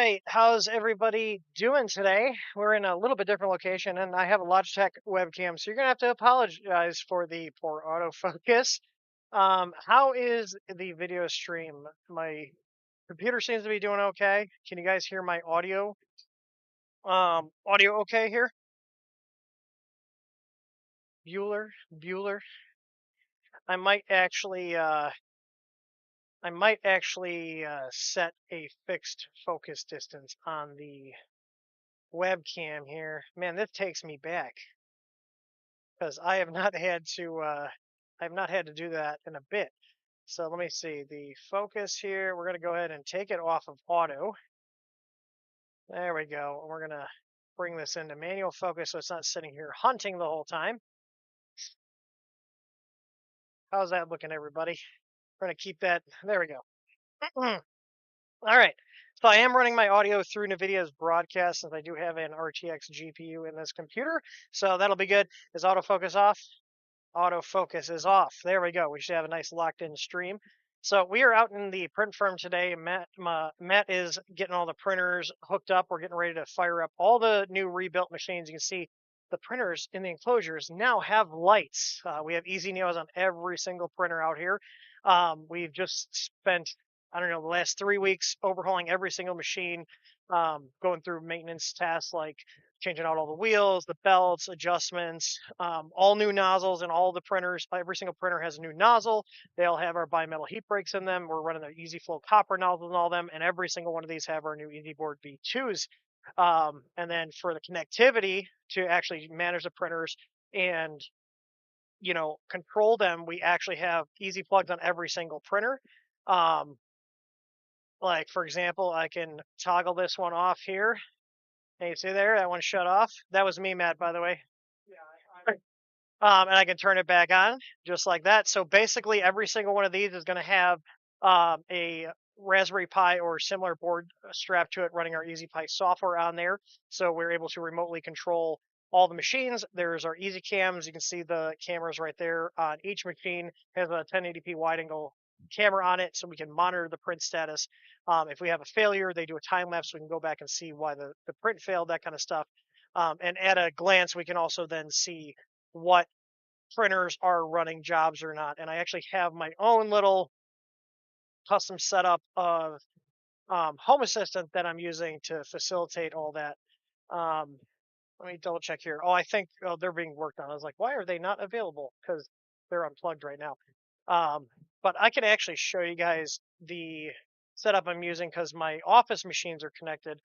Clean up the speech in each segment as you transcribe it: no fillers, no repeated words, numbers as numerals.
right, how's everybody doing today? We're in a little bit different location, and I have a Logitech webcam, so you're gonna have to apologize for the poor autofocus. How is the video stream? My computer seems to be doing okay. Can you guys hear my audio? Audio okay here? Bueller. I might actually, uh, I might actually set a fixed focus distance on the webcam here. Man, this takes me back because I have not had to do that in a bit. So let me see the focus here. We're gonna go ahead and take it off of auto. There we go. We're gonna bring this into manual focus so it's not sitting here hunting the whole time. How's that looking, everybody? We're gonna keep that. There we go. All right. So I am running my audio through NVIDIA's broadcast since I do have an RTX GPU in this computer. So that'll be good. Is autofocus off? Autofocus is off. There we go. We should have a nice locked in stream. So we are out in the print firm today. Matt is getting all the printers hooked up. We're getting ready to fire up all the new rebuilt machines. You can see the printers in the enclosures now have lights. We have easy neos on every single printer out here. We've just spent, I don't know, the last 3 weeks overhauling every single machine, going through maintenance tasks like changing out all the wheels, the belts, adjustments, all new nozzles in all the printers. Every single printer has a new nozzle. They all have our bimetal heat brakes in them. We're running the easy flow copper nozzles in all of them, and every single one of these have our new EasyBoard V2s. And then for the connectivity to actually manage the printers and control them, we actually have easy plugs on every single printer. Like for example, I can toggle this one off here. Hey, you see there? That one shut off. That was me, Matt, by the way. And I can turn it back on just like that. So basically, every single one of these is going to have a Raspberry Pi or similar board strapped to it running our EasyPi software on there. So we're able to remotely control all the machines. There's our easy cams. You can see the cameras right there on each machine. Has a 1080p wide angle camera on it so we can monitor the print status. If we have a failure, they do a time lapse so we can go back and see why the print failed, that kind of stuff. And at a glance, we can also then see what printers are running jobs or not. And I actually have my own little custom setup of Home Assistant that I'm using to facilitate all that. Let me double check here. Oh, I think they're being worked on. I was like, why are they not available? Because they're unplugged right now. But I can actually show you guys the setup I'm using because my office machines are connected.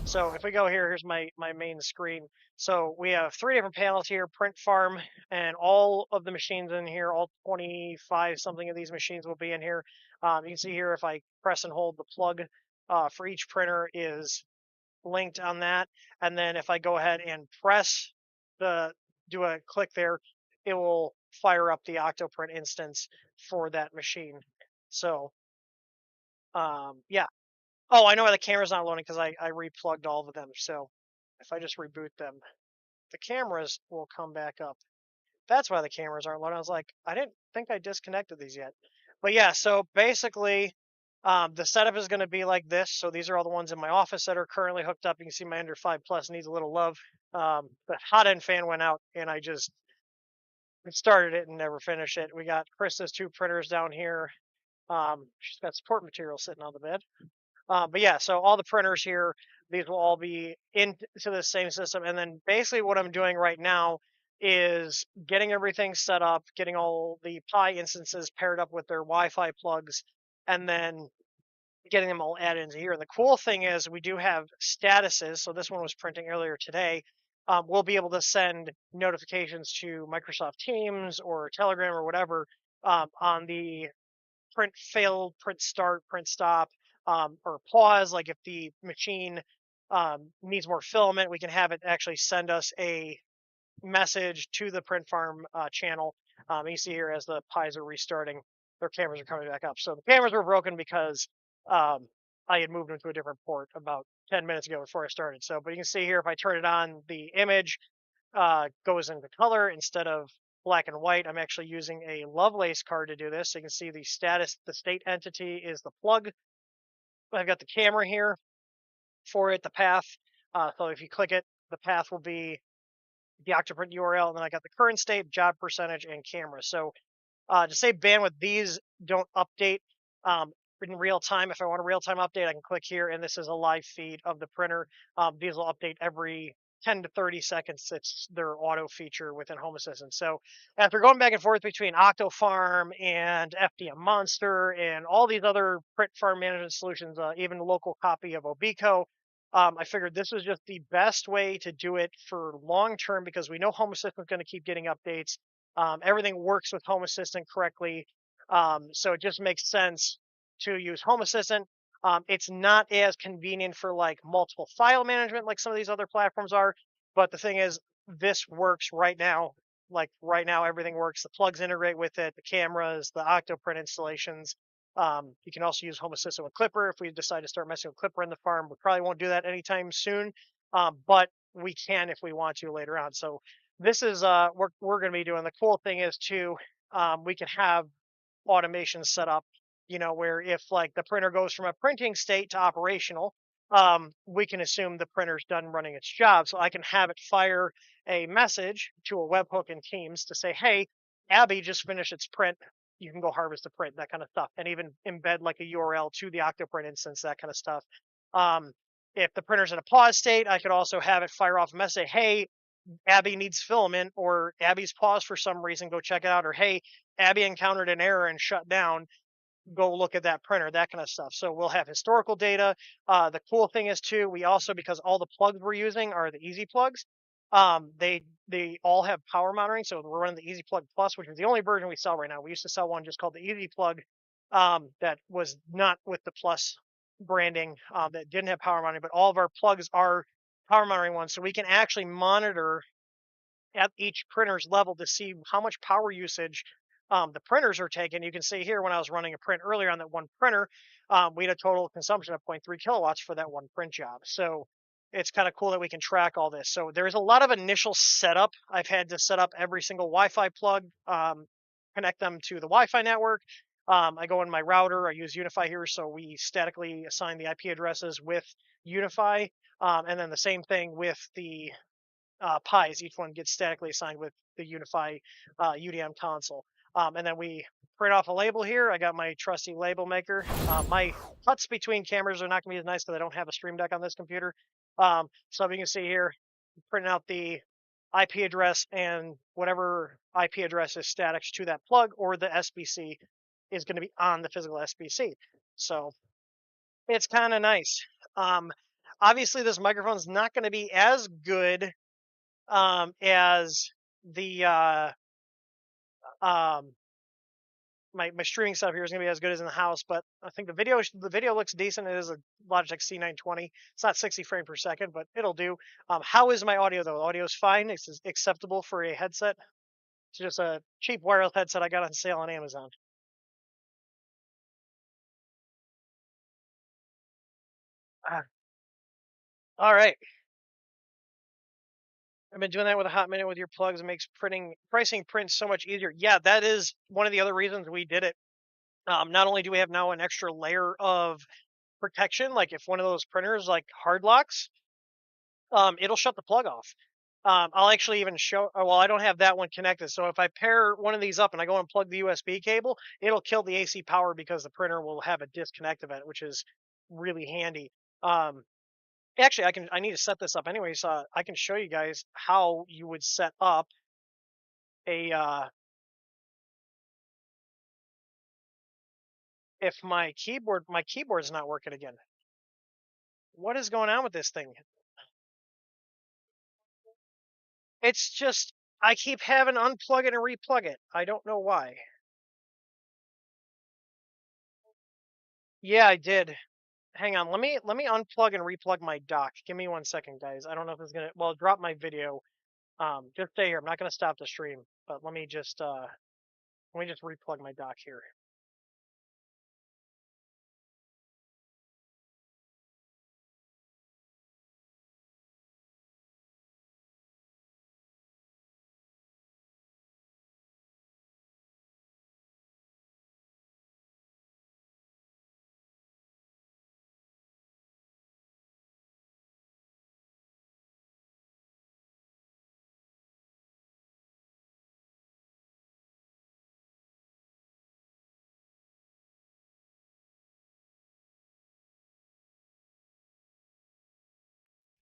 So if we go here, here's my main screen. So we have 3 different panels here, print farm, and all of the machines in here, all 25 something of these machines will be in here. You can see here if I press and hold the plug for each printer is linked on that. And then if I go ahead and do a click there, it will fire up the Octoprint instance for that machine. So yeah. Oh, I know why the camera's not loading because I replugged all of them. So if I just reboot them, the cameras will come back up. That's why the cameras aren't loading. I was like, I didn't think I disconnected these yet. But yeah, so basically, the setup is going to be like this. So these are all the ones in my office that are currently hooked up. You can see my Under 5 Plus needs a little love. The hot end fan went out and I just started it and never finished it. We got Krista's 2 printers down here. She's got support material sitting on the bed. But yeah, so all the printers here, these will all be into the same system. And then basically what I'm doing right now is getting everything set up, getting all the Pi instances paired up with their Wi-Fi plugs, and then getting them all added into here. And the cool thing is we do have statuses. So this one was printing earlier today. We'll be able to send notifications to Microsoft Teams or Telegram or whatever on the print failed, print start, print stop, or pause. Like if the machine needs more filament, we can have it actually send us a message to the print farm channel. You see here as the Pis are restarting, their cameras are coming back up. So the cameras were broken because I had moved them to a different port about 10 minutes ago before I started. So, but you can see here if I turn it on, the image goes into color instead of black and white. I'm actually using a Lovelace card to do this. So you can see the status, the state entity is the plug. I've got the camera here. for it, the path. So if you click it, the path will be the Octoprint URL, and then I got the current state, job percentage, and camera. So to save bandwidth, these don't update um, in real time. If I want a real time update, I can click here, and this is a live feed of the printer. These will update every 10 to 30 seconds. It's their auto feature within Home Assistant. So after going back and forth between OctoFarm and FDM Monster and all these other print farm management solutions, even a local copy of Obico, I figured this was just the best way to do it for long term because we know Home Assistant is going to keep getting updates. Everything works with Home Assistant correctly. So it just makes sense to use Home Assistant. It's not as convenient for like multiple file management like some of these other platforms are. But the thing is, this works right now. Like right now, everything works. The plugs integrate with it, the cameras, the Octoprint installations. You can also use Home Assistant with Clipper if we decide to start messing with Clipper in the farm. We probably won't do that anytime soon, but we can if we want to later on. So this is we're going to be doing. The cool thing is too, we can have automation set up, where if like the printer goes from a printing state to operational, we can assume the printer's done running its job. So I can have it fire a message to a webhook in Teams to say, hey, Abby just finished its print. You can go harvest the print, that kind of stuff, and even embed like a URL to the Octoprint instance, that kind of stuff. Um, if the printer's in a pause state, I could also have it fire off a message, hey, Abby needs filament, or Abby's paused for some reason, go check it out, or hey, Abby encountered an error and shut down, go look at that printer, that kind of stuff. So we'll have historical data. The cool thing is too, we also, because all the plugs we're using are the easy plugs, they all have power monitoring. So we're running the Easy Plug Plus, which is the only version we sell right now. We used to sell one just called the Easy Plug, that was not with the Plus branding, that didn't have power monitoring, but all of our plugs are power monitoring ones. So we can actually monitor at each printer's level to see how much power usage the printers are taking. You can see here when I was running a print earlier on that one printer, we had a total consumption of 0.3 kilowatts for that one print job. So it's kind of cool that we can track all this. So there's a lot of initial setup. I've had to set up every single Wi-Fi plug, connect them to the Wi-Fi network. I go in my router. I use Unify here, so we statically assign the IP addresses with Unify, and then the same thing with the pies. Each one gets statically assigned with the Unify UDM console. And then we print off a label here. I got my trusty label maker. My cuts between cameras are not going to be as nice because I don't have a Stream Deck on this computer. So you can see here, printing out the IP address, and whatever IP address is static to that plug or the SBC is going to be on the physical SBC. So it's kind of nice. Obviously, this microphone is not going to be as good as the um, my streaming stuff here is gonna be as good as in the house, but I think the video looks decent. It is a Logitech C920. It's not 60 frames per second, but it'll do. How is my audio though? The audio is fine. It's acceptable for a headset. It's just a cheap wireless headset I got on sale on Amazon. All right. I've been doing that with a hot minute with your plugs. It makes pricing prints so much easier. Yeah, that is one of the other reasons we did it. Not only do we have now an extra layer of protection, like if one of those printers like hard locks, it'll shut the plug off. I'll actually even show, well, I don't have that one connected. So if I pair one of these up and I go and plug the USB cable, it'll kill the AC power because the printer will have a disconnect event, which is really handy. Actually, I need to set this up anyway, so I can show you guys how you would set up a, if my keyboard's not working again. What is going on with this thing? It's just, I keep having to unplug it and replug it. I don't know why. Yeah, I did. Hang on, let me unplug and replug my dock. Give me 1 second, guys. I don't know if it's gonna, well, drop my video. Just stay here. I'm not gonna stop the stream, but let me just replug my dock here.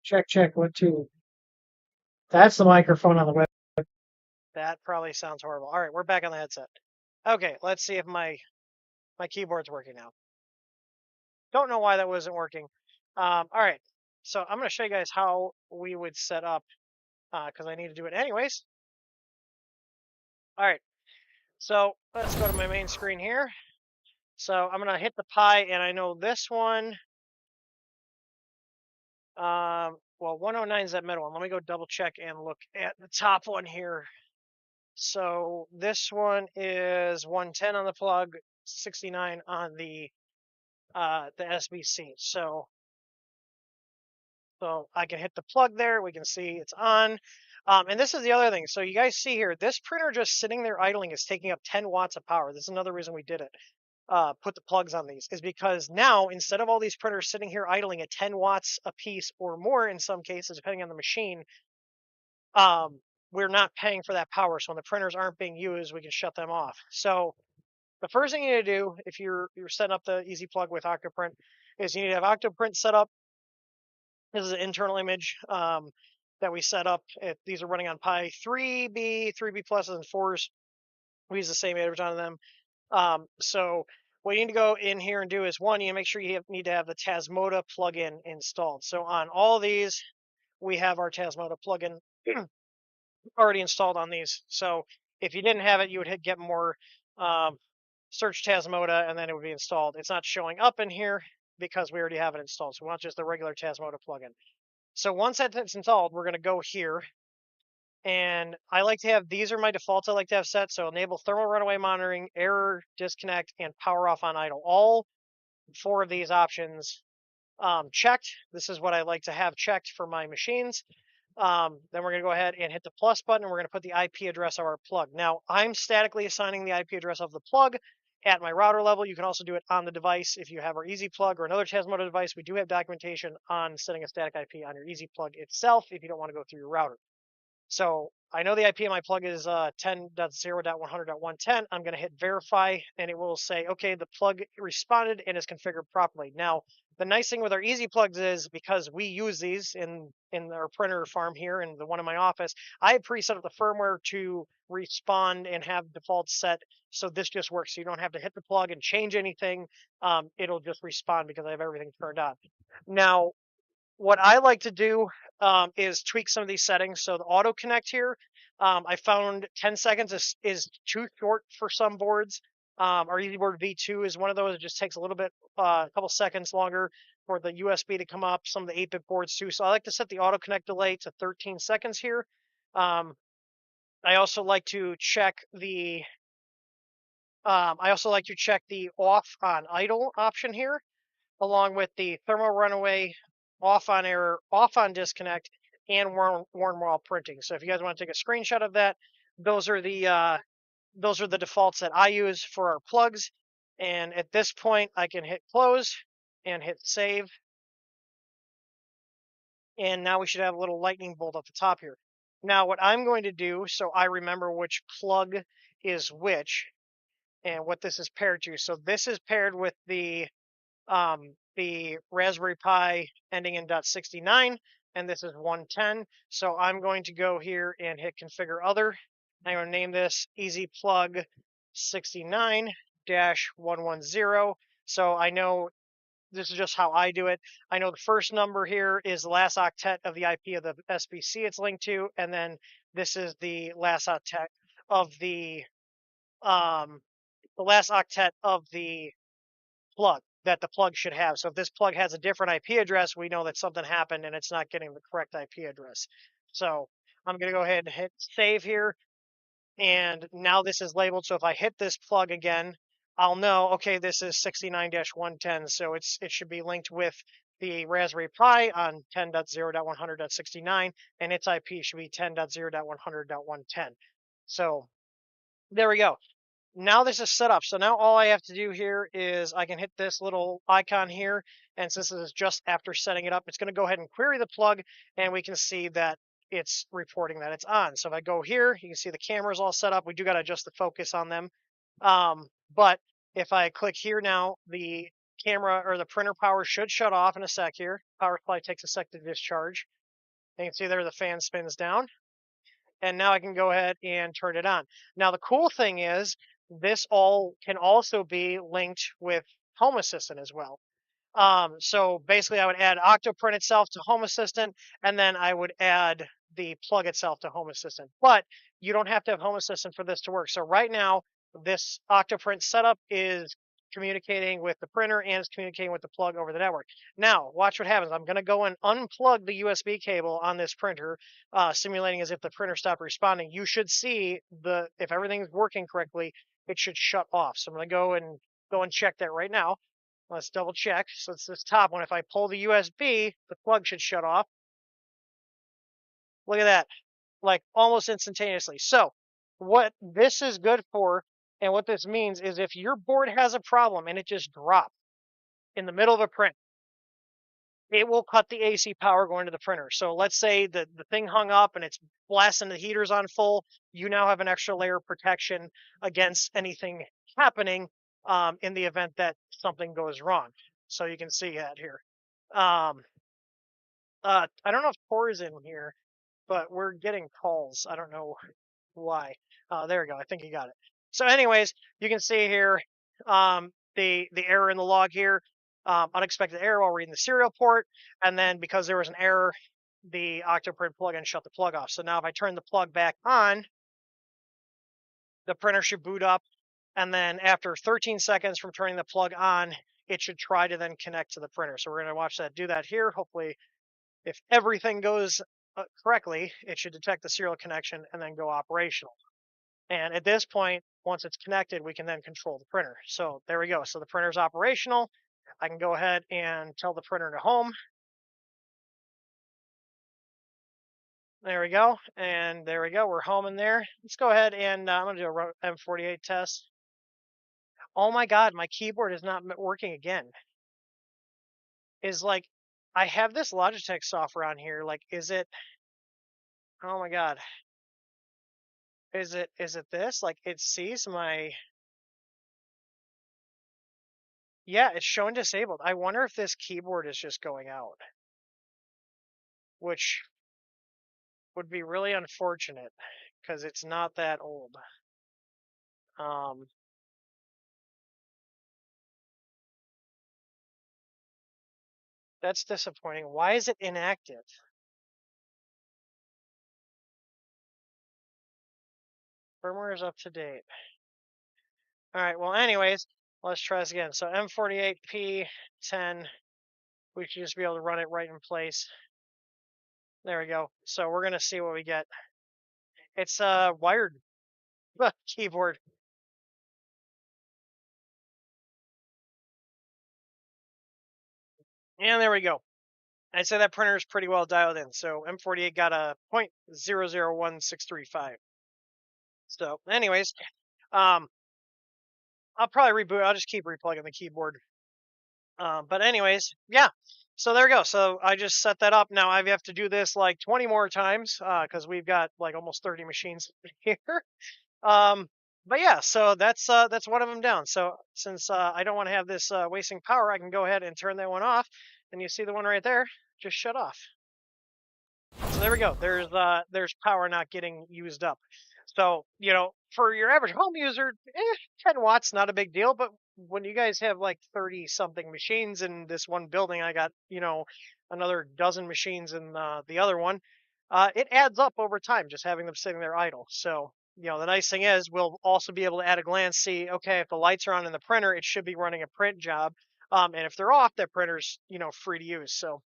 Check, check, 1, 2. That's the microphone on the web. That probably sounds horrible. All right, we're back on the headset. Okay, let's see if my keyboard's working now. Don't know why that wasn't working. All right, so I'm going to show you guys how we would set up, because I need to do it anyways. All right, so let's go to my main screen here. So I'm going to hit the Pi, and I know this one. Well, 109 is that middle one. Let me go double check and look at the top one here. So this one is 110 on the plug, 69 on the SBC. So I can hit the plug there. We can see it's on. And this is the other thing. So you guys see here, this printer just sitting there idling is taking up 10 watts of power. This is another reason we did it. Put the plugs on these is because now instead of all these printers sitting here idling at 10 watts a piece or more in some cases, depending on the machine, we're not paying for that power. So when the printers aren't being used, we can shut them off. So the first thing you need to do if you're setting up the Easy Plug with Octoprint is you need to have Octoprint set up. This is an internal image that we set up. These are running on Pi 3B, 3B pluses, and 4s. We use the same image on them. So what you need to go in here and do is, one, you make sure you need to have the Tasmota plugin installed. So on all these, we have our Tasmota plugin already installed on these. So if you didn't have it, you would hit Get More, search Tasmota, and then it would be installed. It's not showing up in here because we already have it installed. So we want just the regular Tasmota plugin. So once that's installed, we're going to go here. And I like to have, these are my defaults I like to have set. So enable thermal runaway monitoring, error, disconnect, and power off on idle. All 4 of these options checked. This is what I like to have checked for my machines. Then we're going to go ahead and hit the plus button, and we're going to put the IP address of our plug. Now, I'm statically assigning the IP address of the plug at my router level. You can also do it on the device if you have our Easy Plug or another Tasmota device. We do have documentation on setting a static IP on your Easy Plug itself if you don't want to go through your router. So I know the IP of my plug is 10.0.100.110. I'm going to hit verify, and it will say, okay, the plug responded and is configured properly. Now, the nice thing with our Easy Plugs is because we use these in our printer farm here and the one in my office, I have preset up the firmware to respond and have defaults set. So this just works. So you don't have to hit the plug and change anything. It'll just respond because I have everything turned on. Now, what I like to do is tweak some of these settings. So the auto connect here, I found 10 seconds is too short for some boards. Our EasyBoard V2 is one of those. It just takes a little bit, a couple seconds longer for the USB to come up. Some of the 8-bit boards too. So I like to set the auto connect delay to 13 seconds here. I also like to check the off on idle option here, along with the thermal runaway, off on error, off on disconnect, and warn while printing. So if you guys want to take a screenshot of that, those are the defaults that I use for our plugs. And at this point, I can hit close and hit save. And now we should have a little lightning bolt at the top here. Now what I'm going to do, so I remember which plug is which and what this is paired to. So this is paired with the Raspberry Pi ending in .69, and this is 110. So I'm going to go here and hit configure other. I'm going to name this Easy Plug 69-110. So I know this is just how I do it. I know the first number here is the last octet of the IP of the SBC it's linked to, and then this is the last octet of the plug that the plug should have. So if this plug has a different IP address, we know that something happened and it's not getting the correct IP address. So I'm going to go ahead and hit save here. And now this is labeled. So if I hit this plug again, I'll know, okay, this is 69-110. So it should be linked with the Raspberry Pi on 10.0.100.69, and its IP should be 10.0.100.110. So there we go. Now this is set up. So now all I have to do here is I can hit this little icon here. And since this is just after setting it up, it's going to go ahead and query the plug, and we can see that it's reporting that it's on. So if I go here, you can see the camera's all set up. We do got to adjust the focus on them. But if I click here now, the camera or the printer power should shut off in a sec here. Power supply takes a sec to discharge. You can see there the fan spins down. And now I can go ahead and turn it on. Now the cool thing is this all can also be linked with Home Assistant as well. So basically I would add Octoprint itself to Home Assistant, and then I would add the plug itself to Home Assistant. But you don't have to have Home Assistant for this to work. So right now, this Octoprint setup is communicating with the printer and is communicating with the plug over the network. Now, watch what happens. I'm going to go and unplug the USB cable on this printer, simulating as if the printer stopped responding. You should see if everything's working correctly, it should shut off. So I'm going to go and check that right now. Let's double check. So it's this top one. If I pull the USB, the plug should shut off. Look at that, like almost instantaneously. So what this is good for, and what this means is if your board has a problem and it just dropped in the middle of a print, it will cut the AC power going to the printer. So let's say the thing hung up and it's blasting the heaters on full. You now have an extra layer of protection against anything happening in the event that something goes wrong. So you can see that here. I don't know if Tor is in here, but we're getting calls. I don't know why. There we go. I think you got it. So anyways, you can see here the error in the log here. Unexpected error while reading the serial port. And then because there was an error, the Octoprint plugin shut the plug off. So now if I turn the plug back on, the printer should boot up. And then after 13 seconds from turning the plug on, it should try to then connect to the printer. So we're going to watch that do that here. Hopefully, if everything goes correctly, it should detect the serial connection and then go operational. And at this point, once it's connected, we can then control the printer. So there we go. So the printer's operational. I can go ahead and tell the printer to home. There we go. And there we go. We're home in there. Let's go ahead and I'm going to do a M48 test. Oh my God, my keyboard is not working again. Is like, I have this Logitech software on here. Like, is it, oh my God. Is it this? Like, it sees my, yeah, it's showing disabled. I wonder if this keyboard is just going out, which would be really unfortunate because it's not that old. That's disappointing. Why is it inactive? Firmware is up to date. All right, well, anyways, let's try this again. So M48P10, we should just be able to run it right in place. There we go. So we're going to see what we get. It's a wired keyboard. And there we go. I'd say that printer is pretty well dialed in. So M48 got a 0.001635. So anyways, I'll probably reboot. I'll just keep replugging the keyboard. But anyways, yeah. So there we go. So I just set that up. Now I have to do this like 20 more times because we've got like almost 30 machines here. But yeah, so that's one of them down. So since I don't want to have this wasting power, I can go ahead and turn that one off. And you see the one right there, just shut off. So there we go. There's power not getting used up. So, you know, for your average home user, 10 watts, not a big deal. But when you guys have like 30 something machines in this one building, I got, you know, another dozen machines in the other one. It adds up over time, just having them sitting there idle. So, you know, the nice thing is we'll also be able to at a glance see, okay, if the lights are on in the printer, it should be running a print job. And if they're off, that printer's, you know, free to use. So,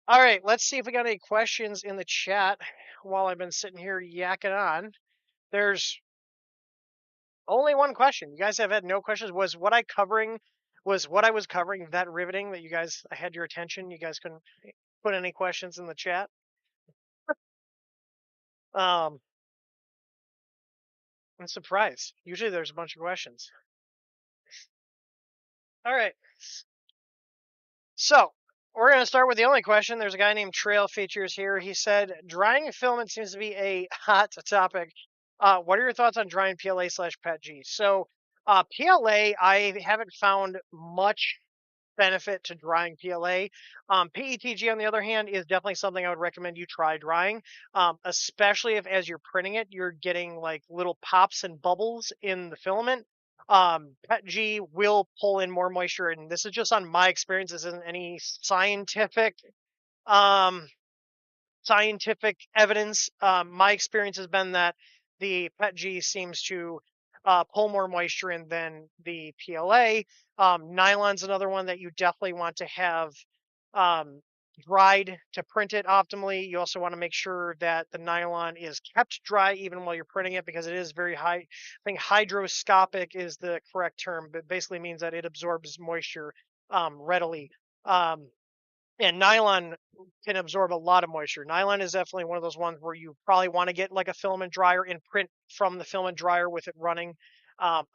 all right, let's see if we got any questions in the chat while I've been sitting here yakking on. There's only one question. You guys have had no questions. Was what I was covering that riveting that you guys I had your attention? You guys couldn't put any questions in the chat. I'm surprised. Usually there's a bunch of questions. All right. So we're going to start with the only question. There's a guy named Trail Features here. He said, drying filament seems to be a hot topic. What are your thoughts on drying PLA/PETG? So PLA, I haven't found much benefit to drying PLA. PETG, on the other hand, is definitely something I would recommend you try drying, especially if as you're printing it, you're getting like little pops and bubbles in the filament. PETG will pull in more moisture, and this is just on my experience. This isn't any um, scientific evidence. My experience has been that the PETG seems to pull more moisture in than the PLA. Nylon's another one that you definitely want to have um, dried to print it optimally. You also want to make sure that the nylon is kept dry even while you're printing it, because it is very high. I think hydroscopic is the correct term, but basically means that it absorbs moisture readily. Um, and nylon can absorb a lot of moisture. Nylon is definitely one of those ones where you probably want to get like a filament dryer and print from the filament dryer with it running.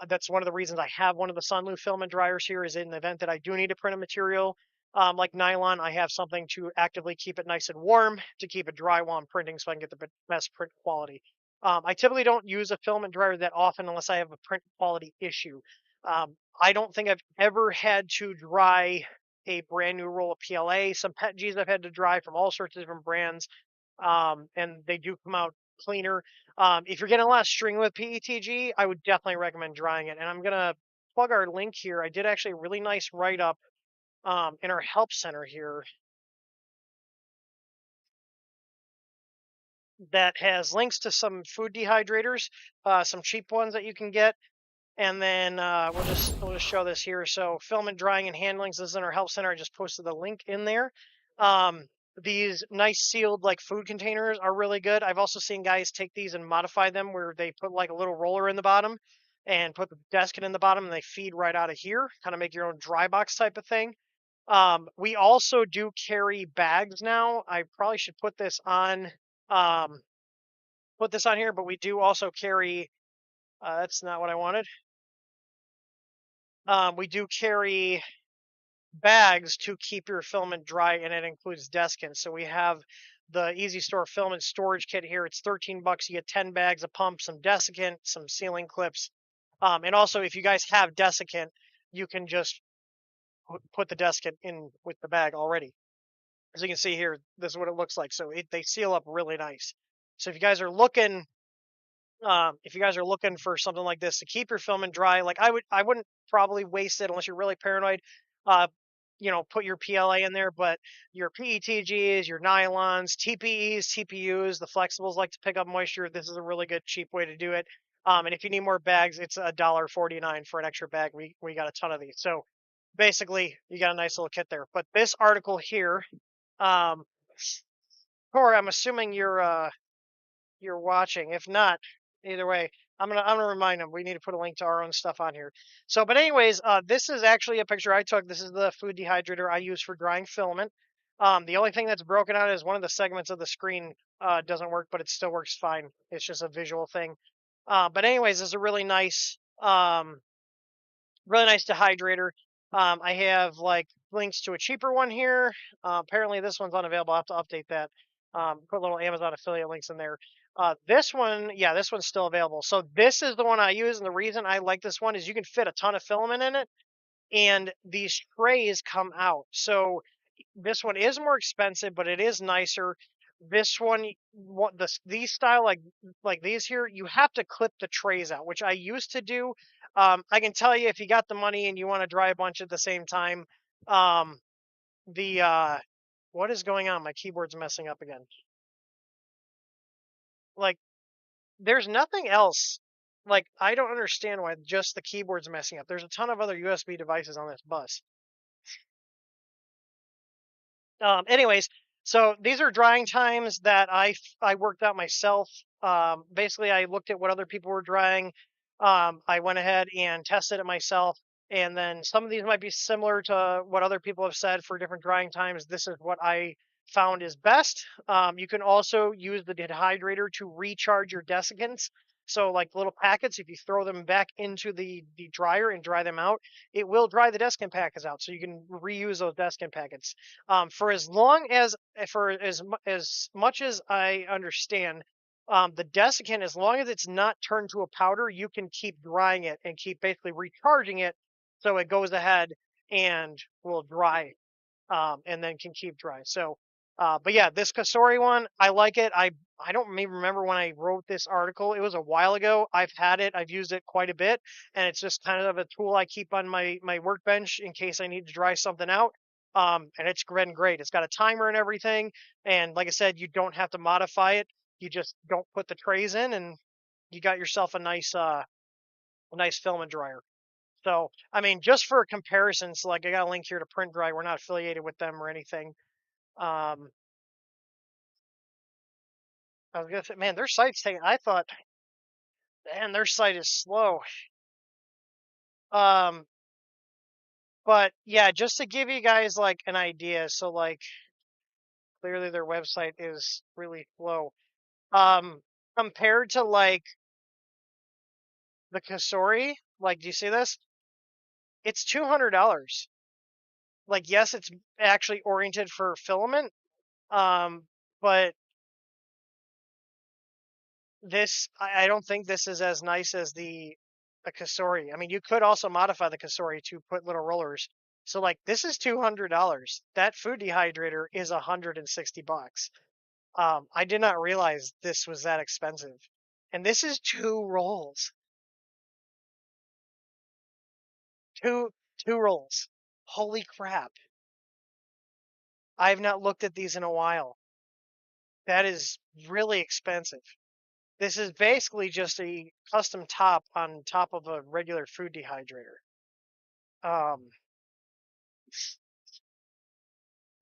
That's one of the reasons I have one of the Sunlu filament dryers here, is in the event that I do need to print a material like nylon, I have something to actively keep it nice and warm to keep it dry while I'm printing, so I can get the best print quality. I typically don't use a filament dryer that often unless I have a print quality issue. I don't think I've ever had to dry a brand new roll of PLA. Some PETGs I've had to dry from all sorts of different brands, and they do come out cleaner. If you're getting a lot of string with PETG, I would definitely recommend drying it. And I'm gonna plug our link here. I did actually a really nice write up in our help center here that has links to some food dehydrators, some cheap ones that you can get. And then we'll just show this here. So filament drying and handlings is in our help center. I just posted the link in there. Um, these nice sealed like food containers are really good. I've also seen guys take these and modify them where they put like a little roller in the bottom and put the desiccant in the bottom, and they feed right out of here, kind of make your own dry box type of thing. We also do carry bags now. I probably should um, put this on here, but we do also carry. That's not what I wanted. We do carry bags to keep your filament dry, and it includes desiccant. So we have the Easy Store filament storage kit here. It's 13 bucks. You get 10 bags of pump, some desiccant, some sealing clips. And also, if you guys have desiccant, you can just put the desiccant in with the bag already. As you can see here, this is what it looks like. So they seal up really nice. So if you guys are looking for something like this to keep your filament dry, like I wouldn't probably waste it unless you're really paranoid. Uh, put your PLA in there, but your PETGs, your nylons, TPEs, TPUs, the flexibles like to pick up moisture. This is a really good, cheap way to do it. And if you need more bags, it's $1.49 for an extra bag. We got a ton of these. So basically, you got a nice little kit there. But this article here, um, Corey, I'm assuming you're watching. If not, either way, I'm gonna remind them we need to put a link to our own stuff on here. So, but anyways, this is actually a picture I took. This is the food dehydrator I use for drying filament. The only thing that's broken out is one of the segments of the screen doesn't work, but it still works fine. It's just a visual thing. But anyways, this is a really nice dehydrator. I have like links to a cheaper one here. Apparently this one's unavailable. I'll have to update that. Put little Amazon affiliate links in there. This one, yeah, this one's still available. So this is the one I use, and the reason I like this one is you can fit a ton of filament in it, and these trays come out. So this one is more expensive, but it is nicer. This one, these style like these here, you have to clip the trays out, which I used to do. I can tell you if you got the money and you want to dry a bunch at the same time, um, the what is going on? My keyboard's messing up again. Like there's nothing else. Like I don't understand why just the keyboard's messing up. There's a ton of other USB devices on this bus. Anyways, so these are drying times that I worked out myself. Basically, I looked at what other people were drying. I went ahead and tested it myself, and then some of these might be similar to what other people have said for different drying times. This is what I found is best. You can also use the dehydrator to recharge your desiccants. So like little packets, if you throw them back into the dryer and dry them out, it will dry the desiccant packets out. So you can reuse those desiccant packets. For as long as, for as much as I understand, The desiccant, as long as it's not turned to a powder, you can keep drying it and keep basically recharging it so it goes ahead and will dry, and then can keep dry. So, but yeah, this Kasori one, I like it. I don't even remember when I wrote this article. It was a while ago. I've had it. I've used it quite a bit, and it's just kind of a tool I keep on my workbench in case I need to dry something out. And it's been great. It's got a timer and everything, and like I said, you don't have to modify it. You just don't put the trays in, and you got yourself a nice filament dryer. So, I mean, just for comparison, so like I got a link here to Print Dry. We're not affiliated with them or anything. Um, I was gonna say, man, their site's taking. I thought, man, their site is slow. Um, but yeah, just to give you guys like an idea. So like, clearly their website is really slow. Compared to like the Kasori, like, do you see this? It's $200. Like, yes, it's actually oriented for filament. But I don't think this is as nice as the Kasori. I mean, you could also modify the Kasori to put little rollers. So like this is $200. That food dehydrator is $160. I did not realize this was that expensive. And this is two rolls. Two two rolls. Holy crap. I have not looked at these in a while. That is really expensive. This is basically just a custom top on top of a regular food dehydrator. Um,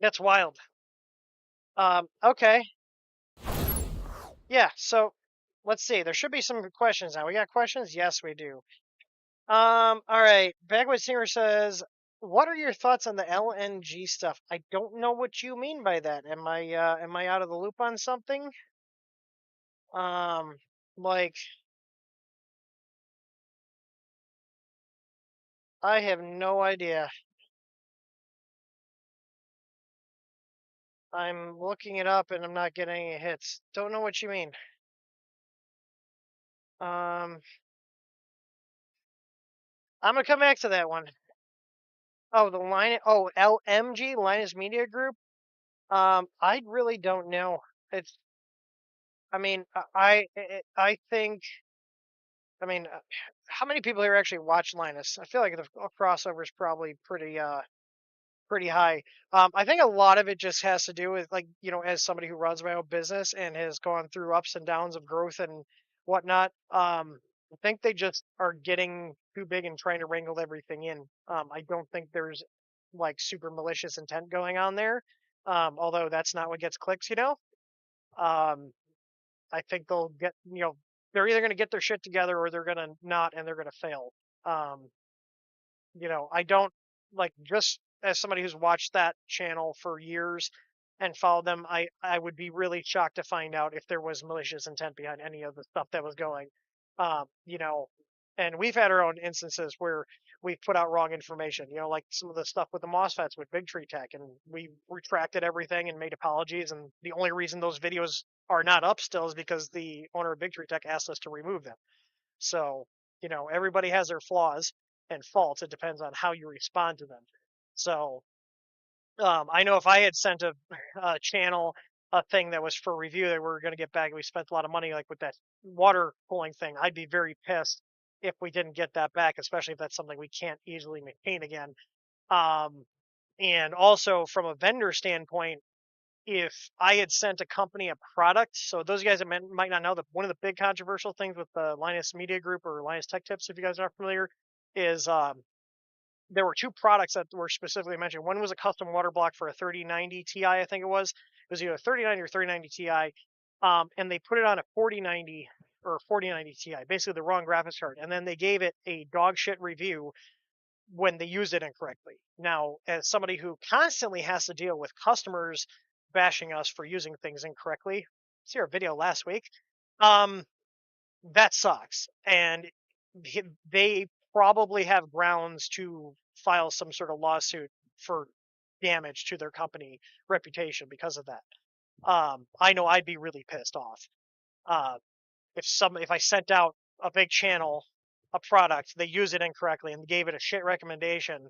that's wild. Okay. Yeah, so let's see. There should be some questions now. We got questions? Yes, we do. All right. Backwoods Singer says, "What are your thoughts on the LNG stuff? I don't know what you mean by that. Am I out of the loop on something? Um, like I have no idea. I'm looking it up and I'm not getting any hits. Don't know what you mean. Um, I'm gonna come back to that one. Oh, the line. Oh, LMG, Linus Media Group. I really don't know. It's. I mean, I think. I mean, how many people here actually watch Linus? I feel like the crossover is probably pretty high. I think a lot of it just has to do with like as somebody who runs my own business and has gone through ups and downs of growth and whatnot. I think they just are getting too big and trying to wrangle everything in. I don't think there's like super malicious intent going on there. Although that's not what gets clicks. Um, I think they'll get they're either going to get their shit together or they're going to not and they're going to fail. Um, I don't like just as somebody who's watched that channel for years and followed them, I would be really shocked to find out if there was malicious intent behind any of the stuff that was going. Um, you know, and we've had our own instances where we've put out wrong information, like some of the stuff with the MOSFETs with Big Tree Tech, and we retracted everything and made apologies. And the only reason those videos are not up still is because the owner of Big Tree Tech asked us to remove them. So, everybody has their flaws and faults. It depends on how you respond to them. So, I know if I had sent a channel a thing that was for review that we were going to get back, and we spent a lot of money, like with that water cooling thing, I'd be very pissed if we didn't get that back, especially if that's something we can't easily maintain again. Um, and also from a vendor standpoint, if I had sent a company a product, so those guys that might not know that one of the big controversial things with the Linus Media Group or Linus Tech Tips, if you guys are not familiar, is there were two products that were specifically mentioned. One was a custom water block for a 3090 Ti, I think it was. It was either 3090 or 3090 Ti, and they put it on a 4090 or 4090 Ti, basically the wrong graphics card, and then they gave it a dog shit review when they used it incorrectly. Now, as somebody who constantly has to deal with customers bashing us for using things incorrectly, see our video last week, um, that sucks. And they probably have grounds to file some sort of lawsuit for damage to their company reputation because of that. I know I'd be really pissed off. if I sent out a big channel a product, they use it incorrectly and gave it a shit recommendation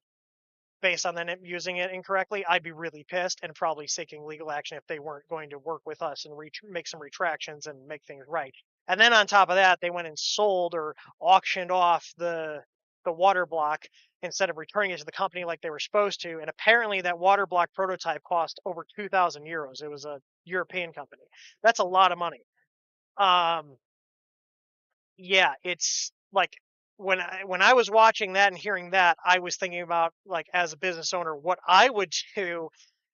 based on them using it incorrectly, I'd be really pissed and probably seeking legal action if they weren't going to work with us and make some retractions and make things right. And then on top of that, they went and sold or auctioned off the water block instead of returning it to the company like they were supposed to. And apparently, that water block prototype cost over 2,000 euros. It was a European company. That's a lot of money. Um, yeah, it's like when I was watching that and hearing that, I was thinking about, like, as a business owner, what I would do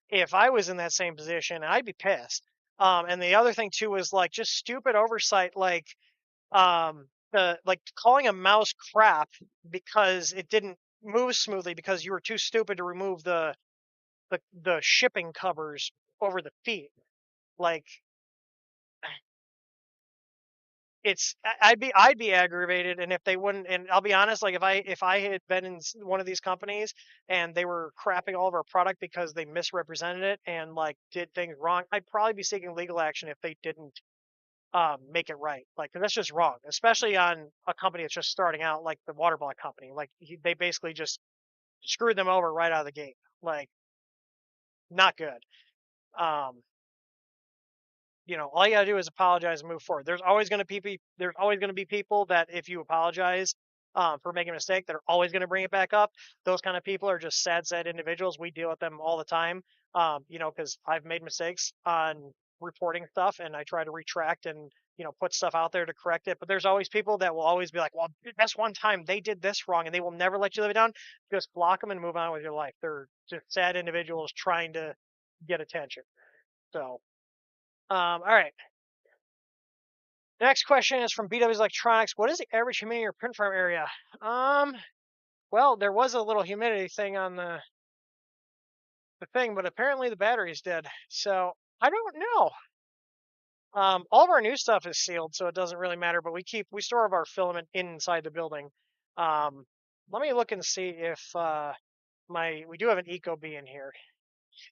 if I was in that same position, and I'd be pissed. And the other thing too is like just stupid oversight, like the like calling a mouse crap because it didn't move smoothly because you were too stupid to remove the shipping covers over the feet. Like, I'd be aggravated, and if they wouldn't, and I'll be honest, like if I had been in one of these companies and they were crapping all of our product because they misrepresented it and like did things wrong, I'd probably be seeking legal action if they didn't make it right. Like, 'cause that's just wrong, especially on a company that's just starting out, like the water block company. Like they basically just screwed them over right out of the gate. Like, not good. Um, all you gotta do is apologize and move forward. There's always gonna be people that if you apologize for making a mistake, that are always gonna bring it back up. Those kind of people are just sad individuals. We deal with them all the time. Because I've made mistakes on reporting stuff, and I try to retract and put stuff out there to correct it. But there's always people that will always be like, "Well, that's one time they did this wrong," and they will never let you live it down. Just block them and move on with your life. They're just sad individuals trying to get attention. So. All right. Next question is from BW's Electronics. What is the average humidity in your print farm area? Um, well, there was a little humidity thing on the thing, but apparently the battery's dead. So I don't know. All of our new stuff is sealed, so it doesn't really matter. But we store all of our filament inside the building. Let me look and see if we do have an Ecobee in here.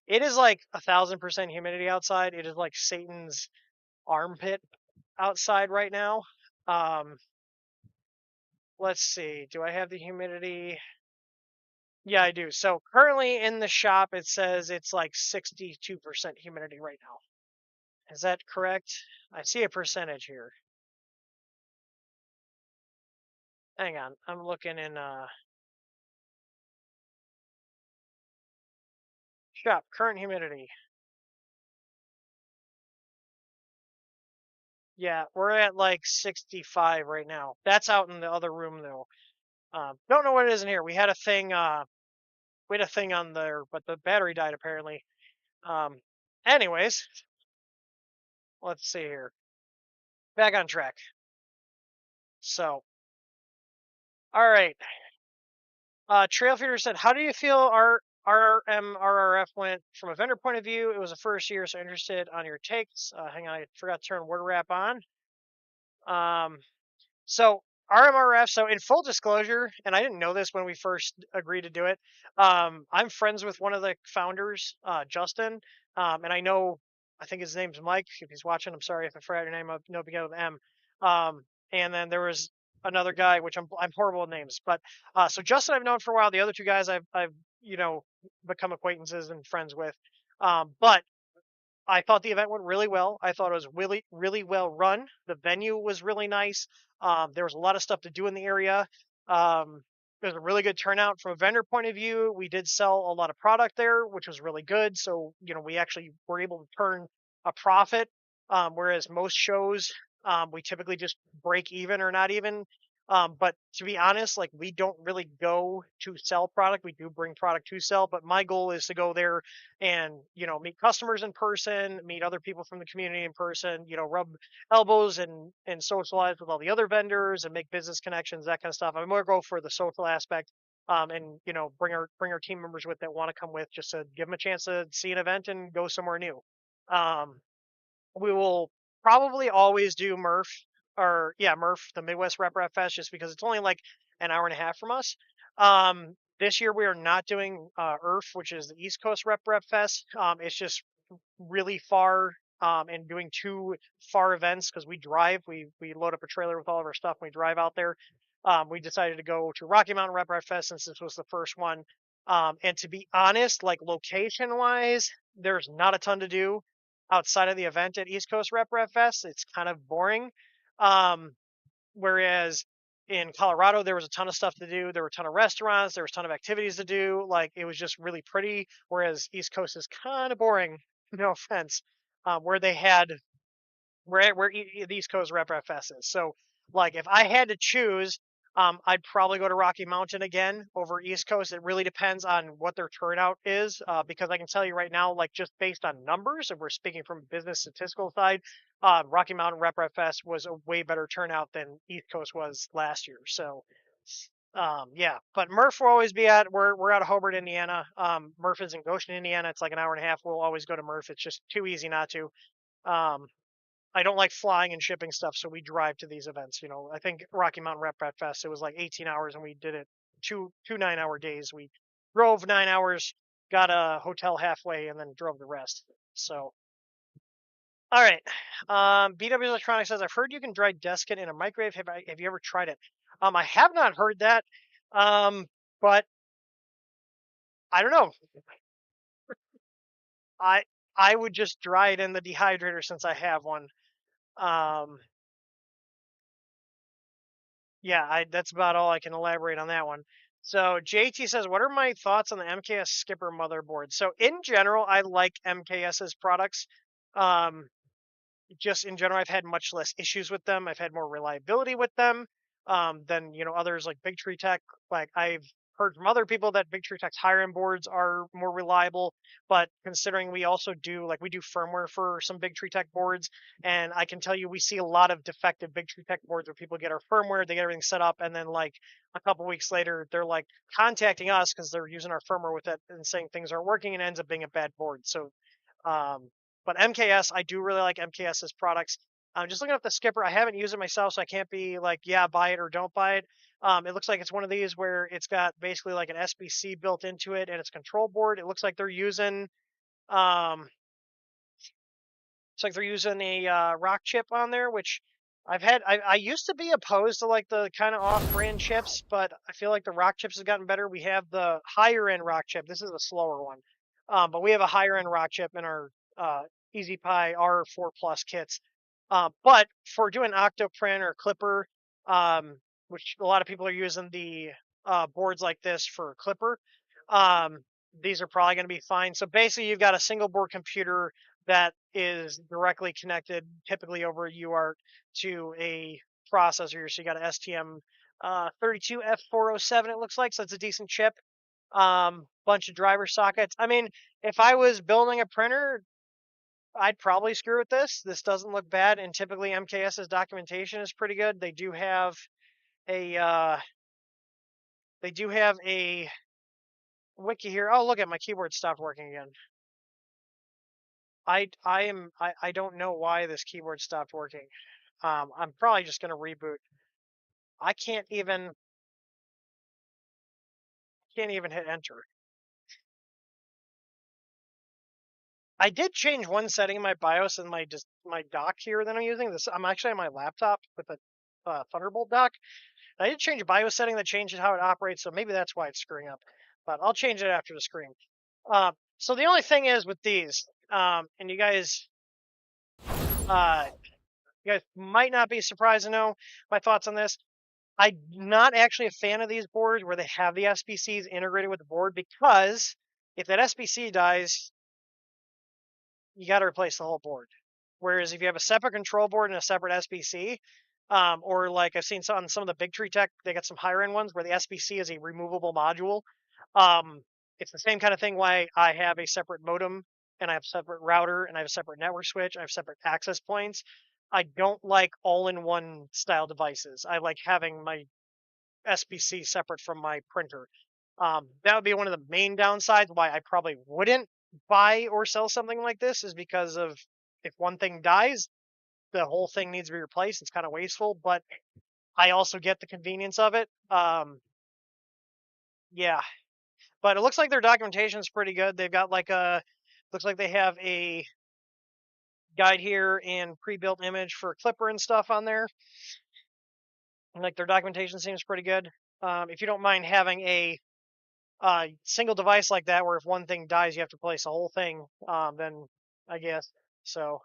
It is like 1,000% humidity outside. It is like Satan's armpit outside right now. Um, let's see. Do I have the humidity? Yeah, I do. So currently in the shop, it says it's like 62% humidity right now. Is that correct? I see a percentage here. Hang on. I'm looking in shop. Current humidity. Yeah, we're at like 65 right now. That's out in the other room though. Don't know what it is in here. We had a thing on there, but the battery died apparently. Um, anyways, let's see here. Back on track. So, all right. Trailfeeder said, "How do you feel our RMRRF went from a vendor point of view? It was the first year, so interested on your takes." Hang on, I forgot to turn word wrap on. Um, So RMRF, so in full disclosure, and I didn't know this when we first agreed to do it, I'm friends with one of the founders, Justin, and I think his name's Mike. If he's watching, I'm sorry if I forgot your name. I know it began with M. And then there was another guy, which I'm horrible with names, but so Justin I've known for a while. The other two guys I've become acquaintances and friends with, but I thought the event went really well. I thought it was really, really well run. The venue was really nice. There was a lot of stuff to do in the area. There was a really good turnout from a vendor point of view. We did sell a lot of product there, which was really good. So, we actually were able to turn a profit, whereas most shows, we typically just break even or not even. But to be honest, like, we don't really go to sell product. We do bring product to sell, but my goal is to go there and meet customers in person, meet other people from the community in person, rub elbows and socialize with all the other vendors and make business connections, that kind of stuff. I'm more go for the social aspect, and bring our team members with that want to come with, just to give them a chance to see an event and go somewhere new. um, we will probably always do Murph, the Midwest Rep Rap Fest, just because it's only like an hour and a half from us. This year we are not doing which is the East Coast Rep Fest. It's just really far and doing 2 far events because we drive. We load up a trailer with all of our stuff and we drive out there. We decided to go to Rocky Mountain Rep Ride Fest since this was the first one. And to be honest, like location wise, there's not a ton to do outside of the event at East Coast Rep Ride Fest. It's kind of boring. Um, Whereas in Colorado, there was a ton of stuff to do. There were a ton of restaurants. There was a ton of activities to do. Like it was just really pretty. Whereas East Coast is kind of boring. No offense. Where they had the East Coast Rep Rap Fest is. So, like, if I had to choose, I'd probably go to Rocky Mountain again over East Coast. It really depends on what their turnout is, because I can tell you right now, like, just based on numbers, if we're speaking from a business statistical side, Rocky Mountain Rep Rap Fest was a way better turnout than East Coast was last year. So, yeah, but Murph will always be at. We're out of Hobart, Indiana. Murph is in Goshen, Indiana. It's like an hour and a half. We'll always go to Murph. It's just too easy not to. Um, I don't like flying and shipping stuff, so we drive to these events. You know, I think Rocky Mountain Rep Rat Fest, it was like 18 hours, and we did it two 9-hour days. We drove 9 hours, got a hotel halfway, and then drove the rest. So, all right. BW Electronics says, I've heard you can dry Deskin in a microwave. Have you ever tried it? I have not heard that, but I don't know. I I would just dry it in the dehydrator since I have one. Um, Yeah, that's about all I can elaborate on that one. So JT says, what are my thoughts on the MKS Skipper motherboard? So in general, I like MKS's products. Um, just in general, I've had much less issues with them. I've had more reliability with them than others like Big Tree Tech. Like I've heard from other people that Big Tree Tech's higher end boards are more reliable, but considering we also do we do firmware for some Big Tree Tech boards, and I can tell you we see a lot of defective Big Tree Tech boards where people get our firmware, they get everything set up, and then like a couple weeks later they're like contacting us because they're using our firmware with it and saying things aren't working and ends up being a bad board. So um, but MKS, I do really like MKS's products. I'm just looking at the Skipper. I haven't used it myself, so I can't be like, yeah, buy it or don't buy it. It looks like it's one of these where it's got basically like an SBC built into it and its control board. It looks like they're using um, it's like they're using a rock chip on there, which I used to be opposed to like the kind of off-brand chips, but I feel like the rock chips has gotten better. We have the higher end rock chip. This is a slower one, but we have a higher end rock chip in our Easy Pi R4 Plus kits. But for doing Octoprint or Clipper, which a lot of people are using the boards like this for Clipper, um, these are probably going to be fine. So basically, you've got a single board computer that is directly connected, typically over a UART, to a processor. So you got an STM 32F407, it looks like. So it's a decent chip. Bunch of driver sockets. I mean, if I was building a printer, I'd probably screw with this. This doesn't look bad, and typically MKS's documentation is pretty good. A they do have a wiki here. Oh, look at my keyboard stopped working again. I don't know why this keyboard stopped working. I'm probably just gonna reboot. I can't even hit enter. I did change one setting in my BIOS and my dock here that I'm using. This I'm actually on my laptop with a Thunderbolt dock. I did change a BIOS setting that changes how it operates, so maybe that's why it's screwing up. But I'll change it after the screen. So the only thing is with these, and uh, you guys might not be surprised to know my thoughts on this. I'm not actually a fan of these boards where they have the SBCs integrated with the board because if that SBC dies, you got to replace the whole board. Whereas if you have a separate control board and a separate SBC, or like I've seen on some of the Big Tree Tech, they got some higher end ones where the SBC is a removable module. It's the same kind of thing why I have a separate modem and I have a separate router and I have a separate network switch. I have separate access points. I don't like all-in-one style devices. I like having my SBC separate from my printer. That would be one of the main downsides why I probably wouldn't buy or sell something like this is because of if one thing dies, the whole thing needs to be replaced. It's kind of wasteful, but I also get the convenience of it. Yeah, but it looks like their documentation is pretty good. They've got looks like they have a guide here and pre-built image for Clipper and stuff on there. And, like, their documentation seems pretty good. If you don't mind having a single device like that, where if one thing dies, you have to replace the whole thing, then I guess so.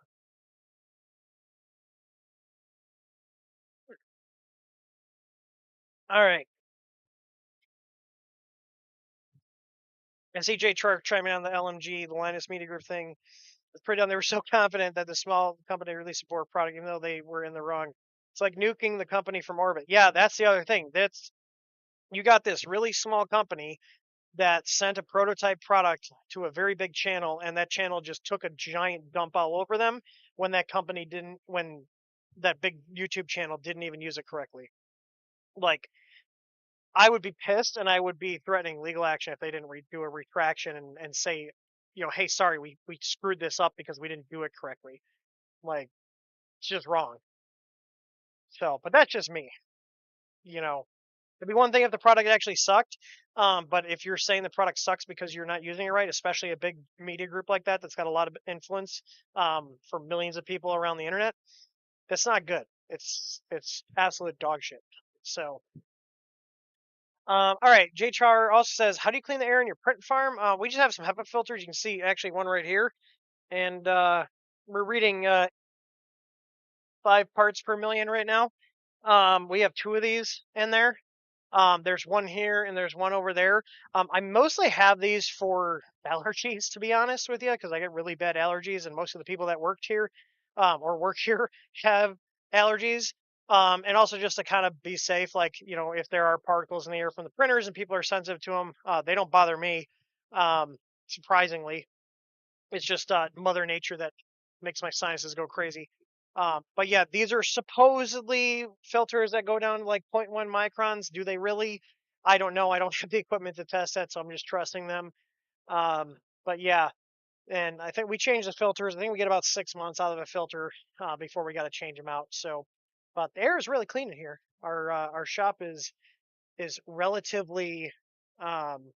All right. And CJ Truck chiming on the LMG, the Linus Media Group thing. It's pretty dumb. They were so confident that the small company released a poor product, even though they were in the wrong. It's like nuking the company from orbit. Yeah, that's the other thing. That's, you got this really small company that sent a prototype product to a very big channel, and that channel just took a giant dump all over them when that company didn't, when that big YouTube channel didn't even use it correctly. Like, I would be pissed, and I would be threatening legal action if they didn't do a retraction and say, hey, sorry, we screwed this up because we didn't do it correctly. Like, it's just wrong. So, but that's just me. It'd be one thing if the product actually sucked, but if you're saying the product sucks because you're not using it right, especially a big media group like that that's got a lot of influence for millions of people around the internet, that's not good. It's absolute dog shit. So, all right. JChar also says, how do you clean the air in your print farm? We just have some HEPA filters. You can see actually one right here, and we're reading 5 parts per million right now. We have 2 of these in there. There's one here and there's one over there. I mostly have these for allergies, to be honest with you, because I get really bad allergies, and most of the people that worked here or work here have allergies. And also just to kind of be safe, like, if there are particles in the air from the printers and people are sensitive to them, they don't bother me, surprisingly. It's just Mother Nature that makes my sinuses go crazy. But yeah, these are supposedly filters that go down to like 0.1 microns. Do they really? I don't know. I don't have the equipment to test that, so I'm just trusting them. But yeah, and I think we changed the filters. I think we get about 6 months out of a filter before we got to change them out. So, but the air is really clean in here. Our shop is relatively um,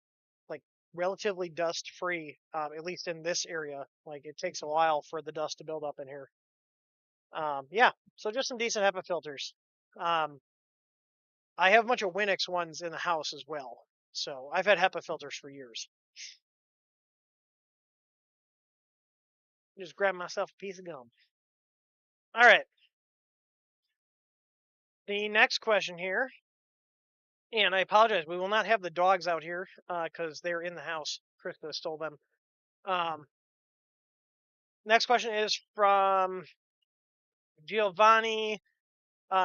like relatively dust free, at least in this area. Like, it takes a while for the dust to build up in here. Yeah, so just some decent HEPA filters. Um, I have a bunch of Winix ones in the house as well. So I've had HEPA filters for years. Just grab myself a piece of gum. All right. The next question here, and I apologize, we will not have the dogs out here because they're in the house. Krista stole them. Next question is from Giovanni.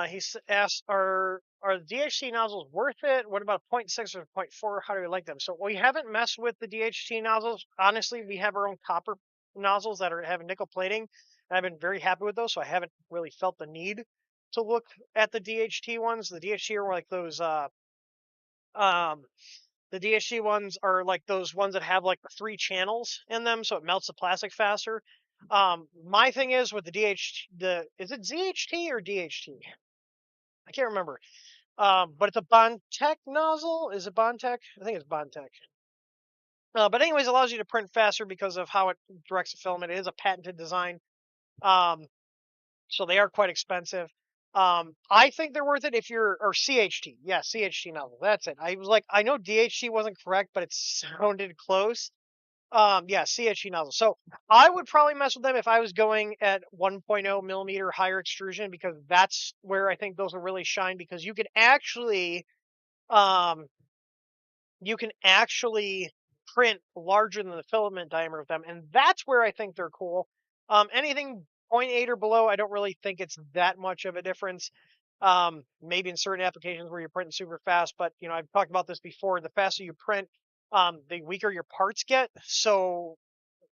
He asks, are the DHT nozzles worth it? What about 0.6 or 0.4? How do we like them? So we haven't messed with the DHT nozzles. Honestly, we have our own copper nozzles that have nickel plating. And I've been very happy with those, so I haven't really felt the need to look at the DHT ones. The DHT are like those um the DHT ones are like those ones that have like the 3 channels in them, so it melts the plastic faster. My thing is with the is it ZHT or DHT? I can't remember. But it's a Bondtech nozzle. Is it Bondtech? I think it's Bondtech. But anyways, it allows you to print faster because of how it directs the filament. It is a patented design. So they are quite expensive. I think they're worth it if you're, or CHT. Yeah, CHT nozzle. That's it. I was like, I know DHT wasn't correct, but it sounded close. Yeah, CHT nozzle. So I would probably mess with them if I was going at 1.0 millimeter higher extrusion, because that's where I think those will really shine, because um, you can actually print larger than the filament diameter of them, and that's where I think they're cool. Anything 0.8 or below, I don't really think it's that much of a difference. Maybe in certain applications where you're printing super fast, but I've talked about this before. The faster you print, the weaker your parts get. So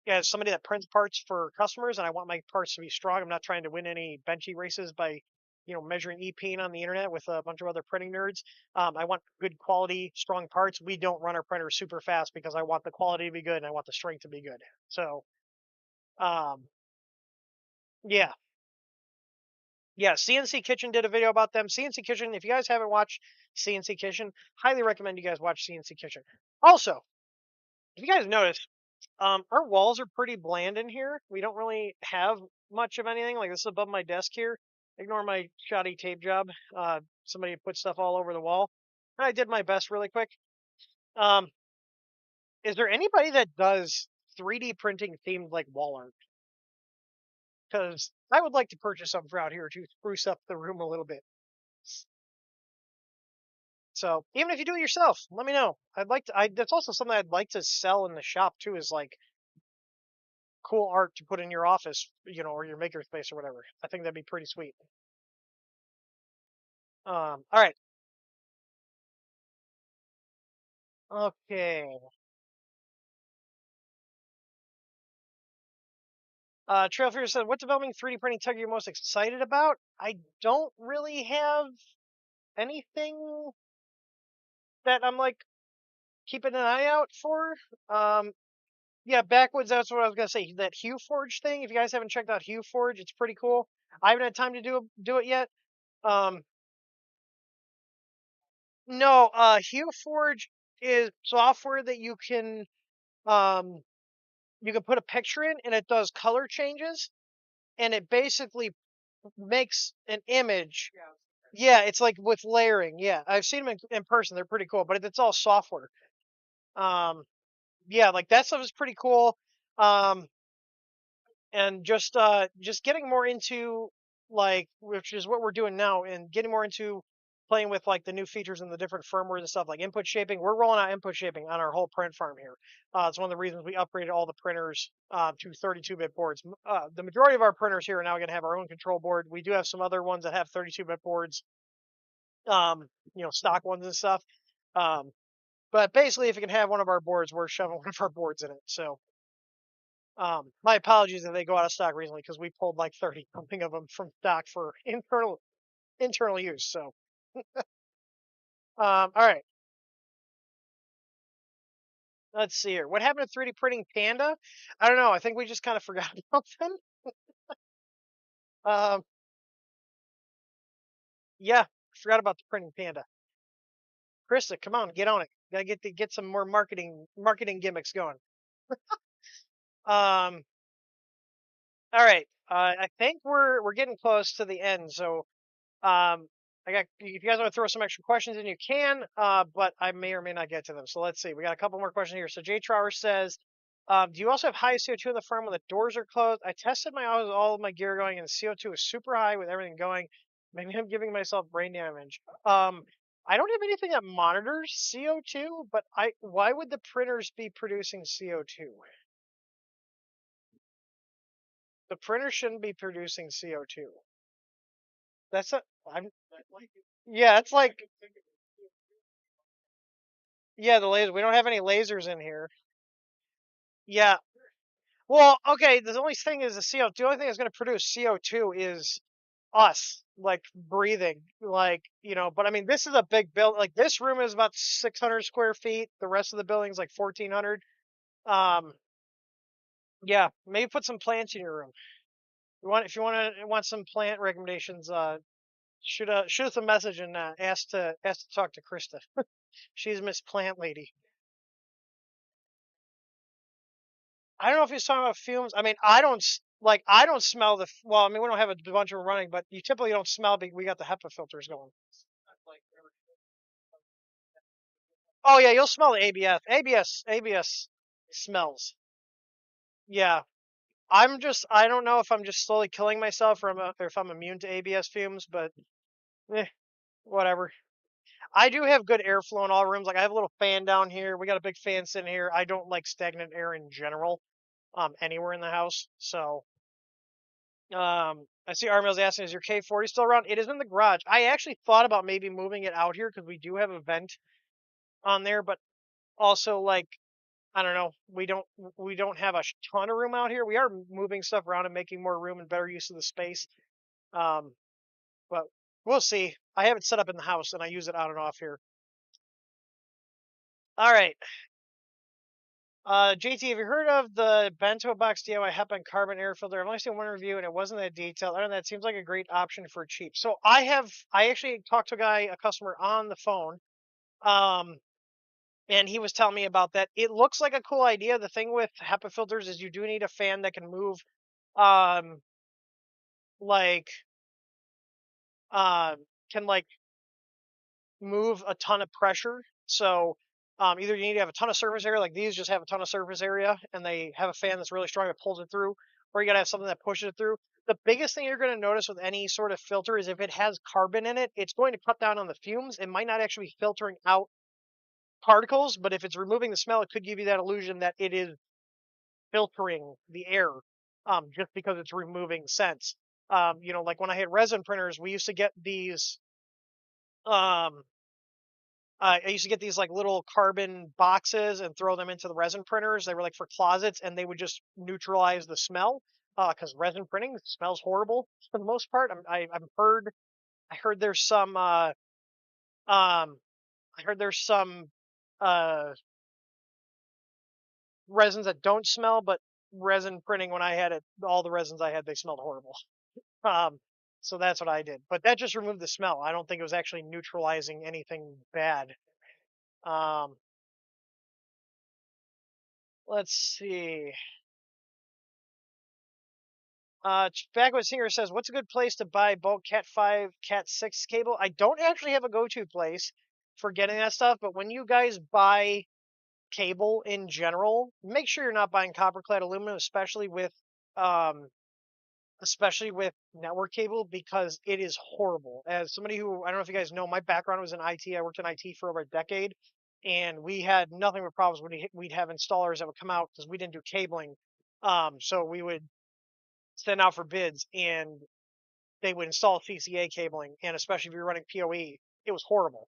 as somebody that prints parts for customers, and I want my parts to be strong, I'm not trying to win any benchy races by measuring EP on the internet with a bunch of other printing nerds. I want good quality, strong parts. We don't run our printers super fast because I want the quality to be good and I want the strength to be good. So, um, yeah. Yeah, CNC Kitchen did a video about them. CNC Kitchen, if you guys haven't watched CNC Kitchen, highly recommend you guys watch CNC Kitchen. Also, if you guys notice, Our walls are pretty bland in here. We don't really have much of anything. Like, this is above my desk here. Ignore my shoddy tape job. Somebody put stuff all over the wall. And I did my best really quick. Um, is there anybody that does 3D printing themed like wall art? Because I would like to purchase some for out here to spruce up the room a little bit. So even if you do it yourself, let me know. I'd like to. That's also something I'd like to sell in the shop too. Is like cool art to put in your office, or your makerspace or whatever. I think that'd be pretty sweet. All right. Okay. Trailfear said, "What developing 3D printing tech are you most excited about?" I don't really have anything that I'm like keeping an eye out for. Um, yeah, backwoods. That's what I was gonna say. That Hue Forge thing. If you guys haven't checked out Hue Forge, it's pretty cool. I haven't had time to do it yet. Um, no, Hue Forge is software that um you can put a picture in, and it does color changes, and it basically makes an image. Yeah, it's like with layering. Yeah, I've seen them in person. They're pretty cool, but it's all software. Um, yeah, like that stuff is pretty cool. Um, and just getting more into, like, which is what we're doing now, and getting more into playing with like the new features and the different firmware and stuff like input shaping. We're rolling out input shaping on our whole print farm here. It's one of the reasons we upgraded all the printers to 32-bit boards. The majority of our printers here are now going to have our own control board. We do have some other ones that have 32-bit boards, stock ones and stuff. um, but basically, if you can have one of our boards, we're shoving one of our boards in it. So my apologies if they go out of stock recently, because we pulled like 30 something of them from stock for internal use. So, all right, let's see here. What happened to 3D printing Panda? I don't know. I think we just kind of forgot about them. Um, yeah, forgot about the printing Panda. Krista, come on, get on it. Gotta get some more marketing gimmicks going. Um, all right. I think we're getting close to the end. So I got, if you guys want to throw some extra questions in, you can, but I may or may not get to them. So let's see. We got a couple more questions here. So Jay Trower says, do you also have high CO2 in the farm when the doors are closed? I tested all of my gear going, and the CO2 is super high with everything going. Maybe I'm giving myself brain damage. I don't have anything that monitors CO2, but why would the printers be producing CO2? The printer shouldn't be producing CO2. That's a, I'm, yeah, it's like, yeah, the laser. We don't have any lasers in here. Yeah. Well, okay. The only thing is the CO. The only thing that's going to produce CO2 is us, like breathing, like But I mean, this is a big build. Like, this room is about 600 square feet. The rest of the building's like 1,400. Um, yeah. Maybe put some plants in your room. If you want some plant recommendations, shoot us a message and ask to talk to Krista. She's Miss Plant Lady. I don't know if he's talking about fumes. I mean, I don't smell well, I mean, we don't have a bunch of them running, but you typically don't smell because we got the HEPA filters going. Oh yeah, you'll smell the ABS. ABS smells. Yeah. I don't know if I'm just slowly killing myself, or if I'm immune to ABS fumes, but eh, whatever. I do have good airflow in all rooms. Like, I have a little fan down here. We got a big fan sitting here. I don't like stagnant air in general, anywhere in the house. So, I see Armel's asking, is your K40 still around? It is in the garage. I actually thought about maybe moving it out here because we do have a vent on there, but also, like, I don't know, we don't have a ton of room out here. We are moving stuff around and making more room and better use of the space. Um, but we'll see. I have it set up in the house and I use it on and off here. All right. JT, have you heard of the bento box DIY HEPA and carbon air filter? I've only seen one review and it wasn't that detailed. Other than that, it seems like a great option for cheap. So I actually talked to a customer on the phone. Um, and he was telling me about that. It looks like a cool idea. The thing with HEPA filters is you do need a fan that can move, um, like, um, can like move a ton of pressure. So either you need to have a ton of surface area, like these just have a ton of surface area, and they have a fan that's really strong that pulls it through, or you got to have something that pushes it through. The biggest thing you're going to notice with any sort of filter is if it has carbon in it, it's going to cut down on the fumes. It might not actually be filtering out particles, but if it's removing the smell, it could give you that illusion that it is filtering the air, just because it's removing scents. Like when I had resin printers, we used to get these. Um, I used to get these like little carbon boxes and throw them into the resin printers. They were like for closets, and they would just neutralize the smell. Because resin printing smells horrible for the most part. I heard there's some. I heard there's some uh, resins that don't smell, but resin printing when I had it, all the resins I had, they smelled horrible. Um, so that's what I did. But that just removed the smell. I don't think it was actually neutralizing anything bad. Um, let's see. Backward Singer says, "What's a good place to buy bulk Cat 5, Cat 6 cable?" I don't actually have a go-to place for getting that stuff, but when you guys buy cable in general, make sure you're not buying copper-clad aluminum, um, especially with network cable, because it is horrible. As somebody who, I don't know if you guys know, my background was in IT. I worked in IT for over a decade, and we had nothing but problems when we'd have installers that would come out because we didn't do cabling. So we would send out for bids, and they would install CCA cabling, and especially if you're running PoE, it was horrible.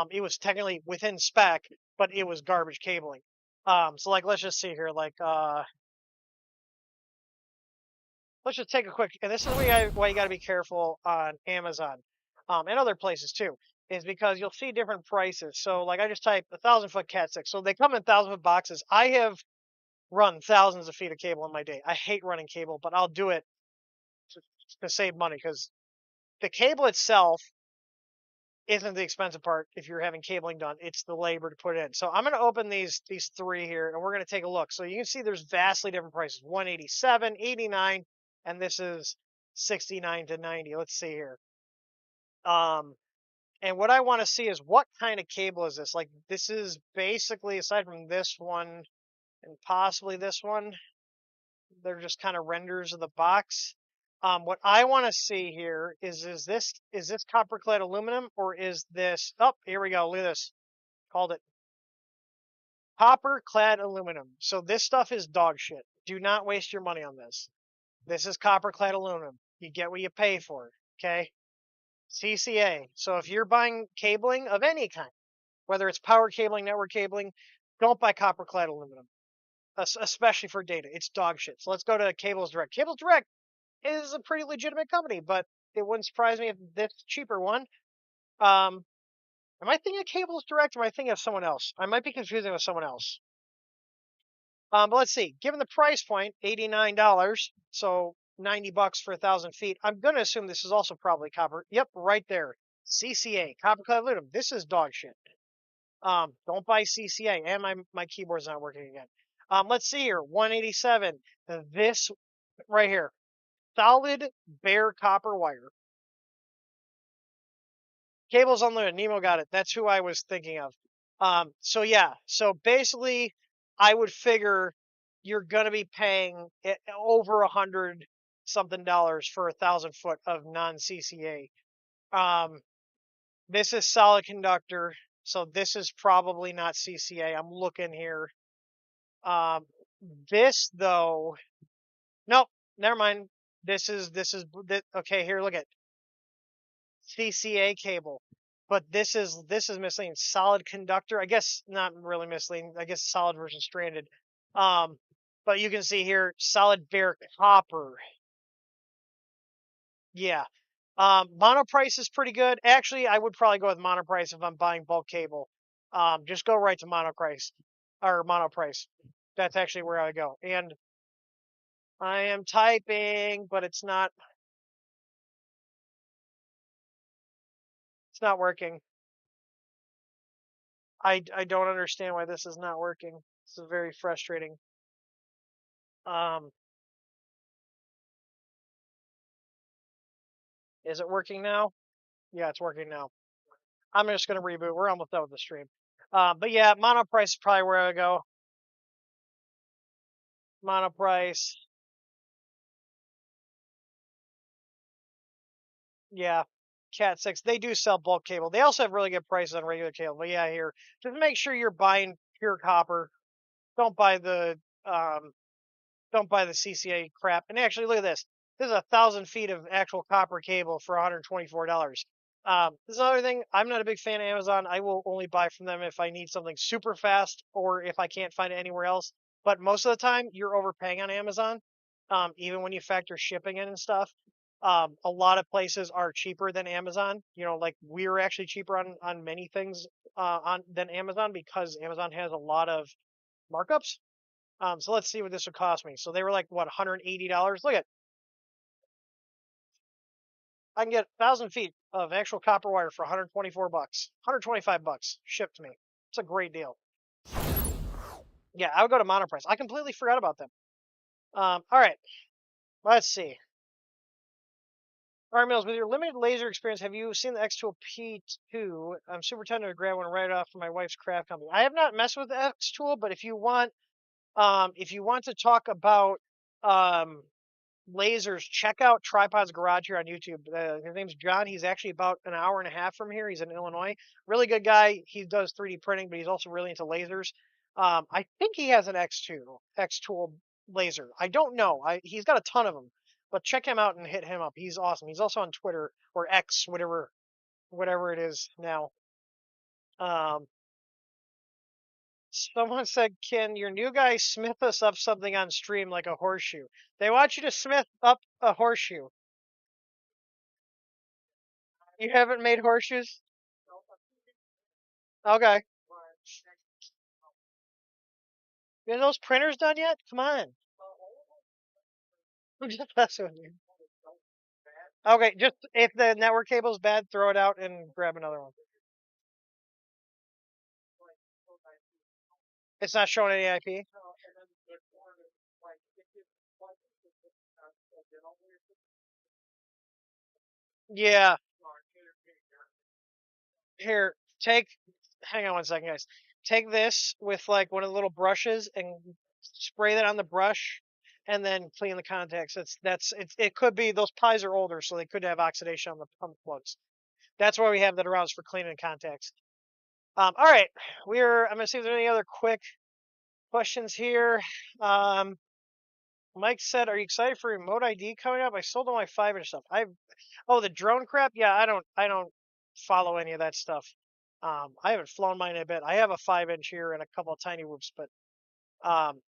It was technically within spec, but it was garbage cabling. So like, let's just see here, like, let's just take a quick, and this is why you got to be careful on Amazon, and other places too, is because you'll see different prices. So like, I just typed 1,000-foot Cat 6, so they come in 1,000-foot boxes. I have run thousands of feet of cable in my day. I hate running cable, but I'll do it to, to save money, because the cable itself isn't the expensive part if you're having cabling done. It's the labor to put it in. So I'm going to open these three here, and we're going to take a look. So you can see there's vastly different prices: 187, 89, and this is 69 to 90. Let's see here. Um, and what I want to see is, what kind of cable is this? Like, this is basically, aside from this one and possibly this one, they're just kind of renders of the box. What I want to see here is this copper clad aluminum, or is this? Oh, here we go. Look at this. Called it copper clad aluminum. So this stuff is dog shit. Do not waste your money on this. This is copper clad aluminum. You get what you pay for. Okay. CCA. So if you're buying cabling of any kind, whether it's power cabling, network cabling, don't buy copper clad aluminum, especially for data. It's dog shit. So let's go to Cables Direct. Cables Direct is a pretty legitimate company, but it wouldn't surprise me if this cheaper one. Um, am I thinking of Cables Direct, or am I thinking of someone else? I might be confusing with someone else. But let's see. Given the price point, $89, so $90 for 1,000 feet, I'm going to assume this is also probably copper. Yep, right there. CCA, copper clad aluminum. This is dog shit. Don't buy CCA. And my keyboard's not working again. Let's see here. 187. This right here. Solid bare copper wire. Cables Unlimited. Nemo got it. That's who I was thinking of. So yeah. So basically, I would figure you're gonna be paying over $100-something for 1,000 foot of non-CCA. This is solid conductor, so this is probably not CCA. I'm looking here. Um, this though, nope, never mind. This, okay. Here, look at CCA cable, but this is misleading. Solid conductor, I guess not really misleading. I guess solid versus stranded. Um, but you can see here, solid bare copper. Yeah. Monoprice is pretty good. Actually, I would probably go with Monoprice if I'm buying bulk cable. Just go right to Monoprice or Monoprice. That's actually where I go. And I am typing, but it's not working. I don't understand why this is not working. This is very frustrating. Um, is it working now? Yeah, it's working now. I'm just gonna reboot. We're almost done with the stream. But yeah, mono price is probably where I go. Mono price. Yeah. Cat 6. They do sell bulk cable. They also have really good prices on regular cable. But yeah, here. Just make sure you're buying pure copper. Don't buy the um don't buy the CCA crap. And actually, look at this. This is 1,000 feet of actual copper cable for $124. This is another thing. I'm not a big fan of Amazon. I will only buy from them if I need something super fast or if I can't find it anywhere else. But most of the time, you're overpaying on Amazon, even when you factor shipping in and stuff. A lot of places are cheaper than Amazon. You know, like we're actually cheaper on many things on than Amazon because Amazon has a lot of markups. So let's see what this would cost me. So they were like what, $180? Look at, I can get 1,000 feet of actual copper wire for 124 bucks, 125 bucks shipped to me. It's a great deal. Yeah, I would go to Monoprice. I completely forgot about them. All right, let's see. All right, Mills, with your limited laser experience, have you seen the X-Tool P2? I'm super tempted to grab one right off from my wife's craft company. I have not messed with the X-Tool, but if you want to talk about um, lasers, check out Tripod's Garage here on YouTube. His name's John. He's actually about an hour and a half from here. He's in Illinois. Really good guy. He does 3D printing, but he's also really into lasers. I think he has an X tool laser. I don't know. He's got a ton of them, but check him out and hit him up. He's awesome. He's also on Twitter or X, whatever it is now. Um, Someone said, "Can your new guy smith us up something on stream like a horseshoe?" They want you to smith up a horseshoe. You haven't made horseshoes? Okay. You have those printers done yet? Come on. I'm just messing with you. Okay, just if the network cable's bad, throw it out and grab another one. It's not showing any IP. Yeah. Here, hang on one second, guys. Take this with like one of the little brushes and spray that on the brush and then clean the contacts. It could be those pies are older, so they could have oxidation on the plugs. That's why we have that around is for cleaning contacts. All right, I'm gonna see if there's any other quick questions here. Um, Mike said, "Are you excited for remote ID coming up?" I sold all my 5-inch stuff. The drone crap. Yeah, I don't follow any of that stuff. I haven't flown mine in a bit. I have a 5-inch here and a couple of tiny whoops, but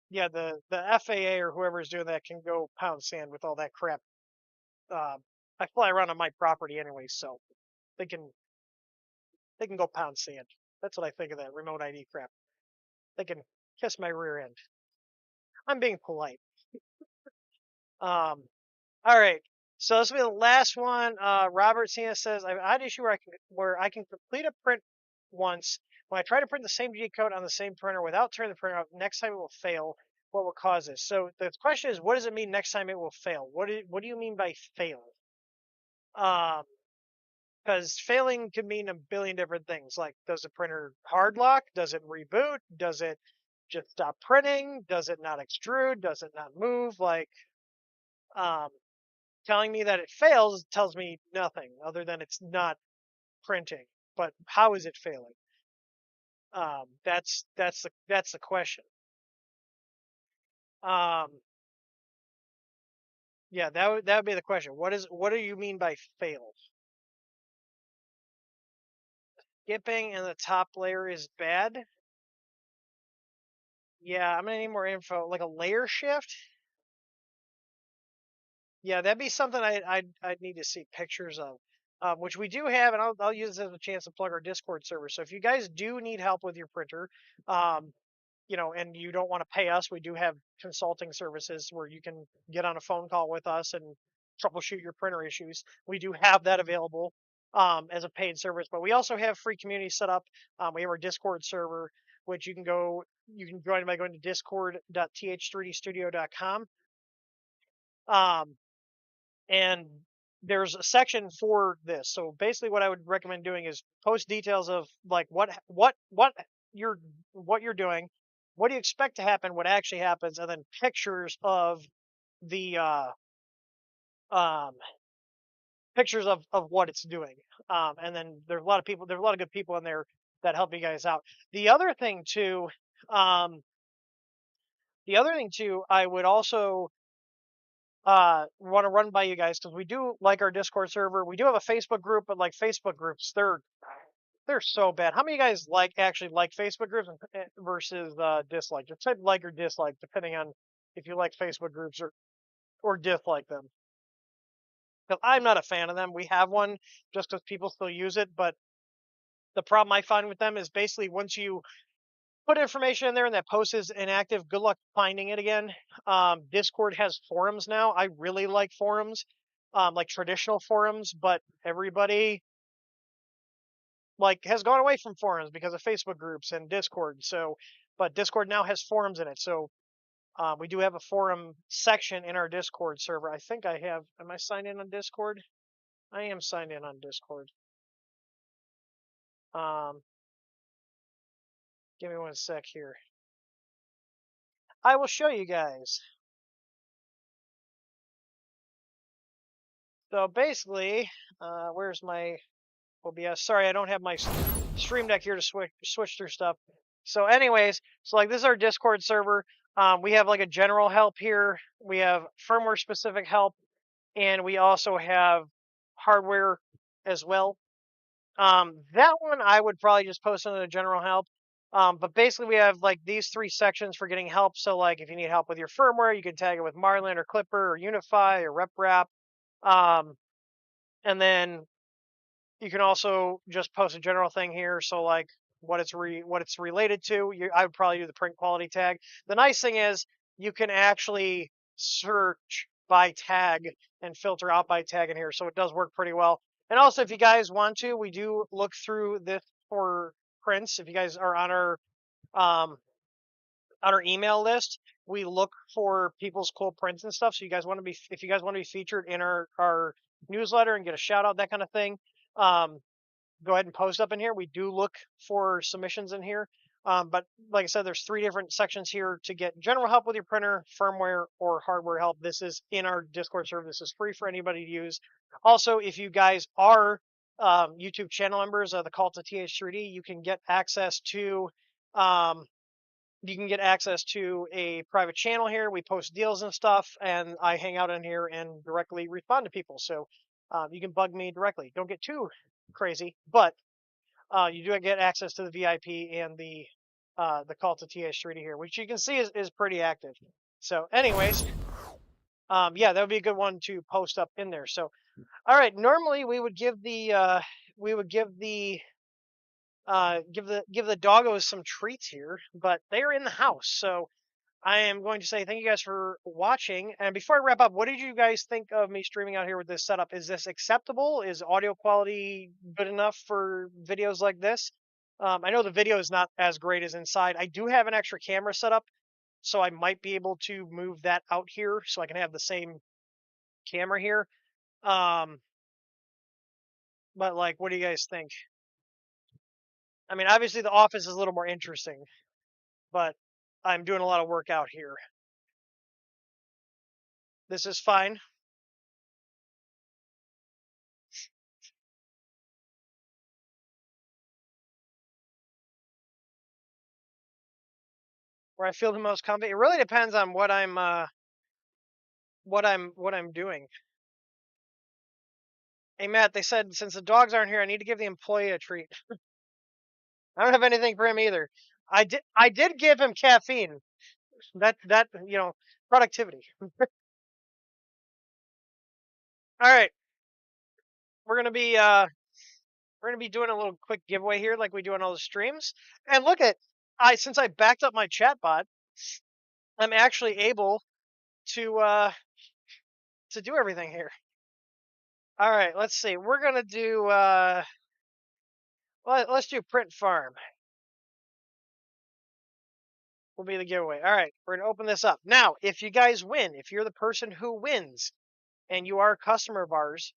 yeah, the FAA or whoever is doing that can go pound sand with all that crap. I fly around on my property anyway, so they can they can go pound sand. That's what I think of that remote ID crap. They can kiss my rear end. I'm being polite. Um, all right. So this will be the last one. Robert Cena says, "I've had an issue where I can complete a print once. When I try to print the same G code on the same printer without turning the printer off, next time it will fail. What will cause this?" So the question is, what does it mean next time it will fail? What do you mean by fail? Um, because failing could mean a billion different things. Like, does the printer hard lock? Does it reboot? Does it just stop printing? Does it not extrude? Does it not move? Like, um, telling me that it fails tells me nothing other than it's not printing. But how is it failing? That's the question. Um, yeah, that would be the question. What do you mean by fail? Skipping and the top layer is bad. Yeah, I'm gonna need more info. Like a layer shift. Yeah, that'd be something I'd need to see pictures of, which we do have, and I'll use this as a chance to plug our Discord server. So if you guys do need help with your printer, um, and you don't want to pay us, we do have consulting services where you can get on a phone call with us and troubleshoot your printer issues. We do have that available. as a paid service. But we also have free community set up. We have our Discord server, which you can join by going to discord.th3dstudio.com. And there's a section for this. So basically, what I would recommend doing is post details of like you're what you're doing, what do you expect to happen, what actually happens, and then pictures of the um, pictures of what it's doing. And then there's a lot of good people in there that help you guys out. The other thing too, um, I would also want to run by you guys because we do like our Discord server. We do have a Facebook group, but like Facebook groups, they're so bad. How many of you guys actually like Facebook groups versus dislike? Just type like or dislike depending on if you like Facebook groups or dislike them. Because I'm not a fan of them. We have one just because people still use it, but the problem I find with them is basically once you put information in there and that post is inactive, good luck finding it again. Discord has forums now. I really like forums, like traditional forums, but everybody like has gone away from forums because of Facebook groups and Discord. So, but Discord now has forums in it. So we do have a forum section in our Discord server. I think I have. Am I signed in on Discord? I am signed in on Discord. Um, Give me one sec here. I will show you guys. So basically, where's my OBS? Sorry, I don't have my Stream Deck here to switch through stuff. So anyways, so like this is our Discord server. We have like a general help here. We have firmware specific help, and we also have hardware as well. That one I would probably just post under the general help. But basically we have like these three sections for getting help. So like if you need help with your firmware, you can tag it with Marlin or Clipper or Unify or RepRap. And then you can also just post a general thing here. So like what it's related to. I would probably do the print quality tag. The nice thing is you can actually search by tag and filter out by tag in here. So it does work pretty well. And also, if you guys want to, we do look through this for prints. If you guys are um, on our email list, we look for people's cool prints and stuff. So if you guys want to be featured in our newsletter and get a shout out, that kind of thing, go ahead and post up in here. We do look for submissions in here. But like I said, there's three different sections here to get general help with your printer, firmware, or hardware help. This is in our Discord server. This is free for anybody to use. Also, if you guys are YouTube channel members of the Call to TH3D, you can get access to a private channel here. We post deals and stuff, and I hang out in here and directly respond to people. So you can bug me directly. Don't get too crazy, but you do get access to the VIP and the Call to TH3D here, which you can see is pretty active. So anyways, yeah, that would be a good one to post up in there. So all right, normally we would give the give the doggos some treats here, but they are in the house. So I am going to say thank you guys for watching. And before I wrap up, what did you guys think of me streaming out here with this setup? Is this acceptable? Is audio quality good enough for videos like this? I know the video is not as great as inside. I do have an extra camera set up, so I might be able to move that out here so I can have the same camera here. But like, what do you guys think? I mean, obviously the office is a little more interesting, but I'm doing a lot of work out here. This is fine. Where I feel the most confident. It really depends on what I'm doing. Hey Matt, they said since the dogs aren't here, I need to give the employee a treat. I don't have anything for him either. I did give him caffeine. That productivity. All right, we're gonna be doing a little quick giveaway here, like we do on all the streams. And look at since I backed up my chatbot, I'm actually able to do everything here. All right, let's see. We're gonna do let's do print farm. Will be the giveaway. All right, we're gonna open this up now. If you guys win, if you're the person who wins, and you are a customer of ours,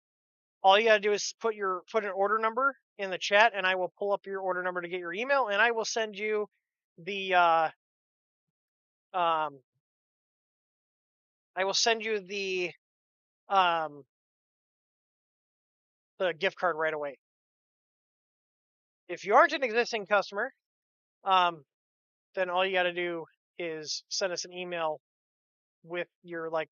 all you gotta do is put an order number in the chat, and I will pull up your order number to get your email, and I will send you the um I will send you um the gift card right away. If you aren't an existing customer, then all you gotta do is send us an email with your like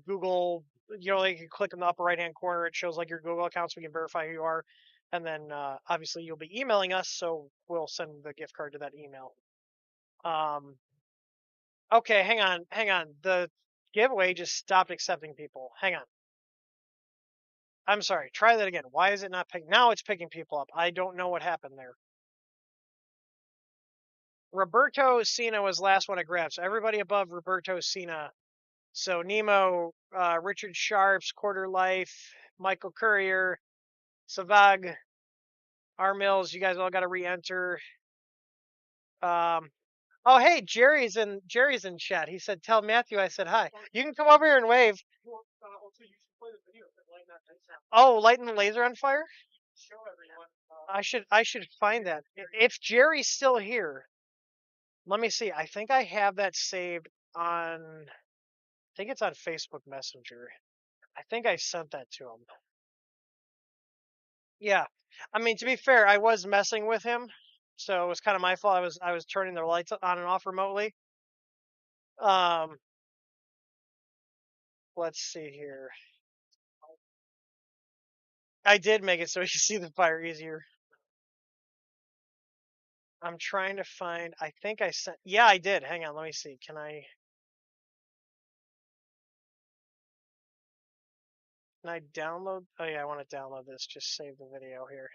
Google, you can click in the upper right hand corner. It shows like your Google account so we can verify who you are. And then obviously you'll be emailing us, so we'll send the gift card to that email. Okay, hang on. The giveaway just stopped accepting people. Hang on. I'm sorry. Try that again. Why is it not picking? Now it's picking people up. I don't know what happened there. Roberto Cena was the last one I grabbed. So everybody above Roberto Cena. So Nemo, Richard Sharps, Quarter Life, Michael Courier, Savag, R Mills, you guys all got to re-enter. Oh hey, Jerry's in chat. He said, "Tell Matthew I said hi." You can come over here and wave. Oh, lighting the laser on fire. I should find that. If Jerry's still here, let me see. I think I have that saved on. I think it's on Facebook Messenger. I think I sent that to him. Yeah, I mean to be fair, I was messing with him, so it was kind of my fault. I was turning the lights on and off remotely. Um, let's see here. I did make it so you can see the fire easier. I'm trying to find. I think I sent. Yeah, I did. Hang on. Let me see. Can I? Can I download? Oh yeah, I want to download this. Just save the video here.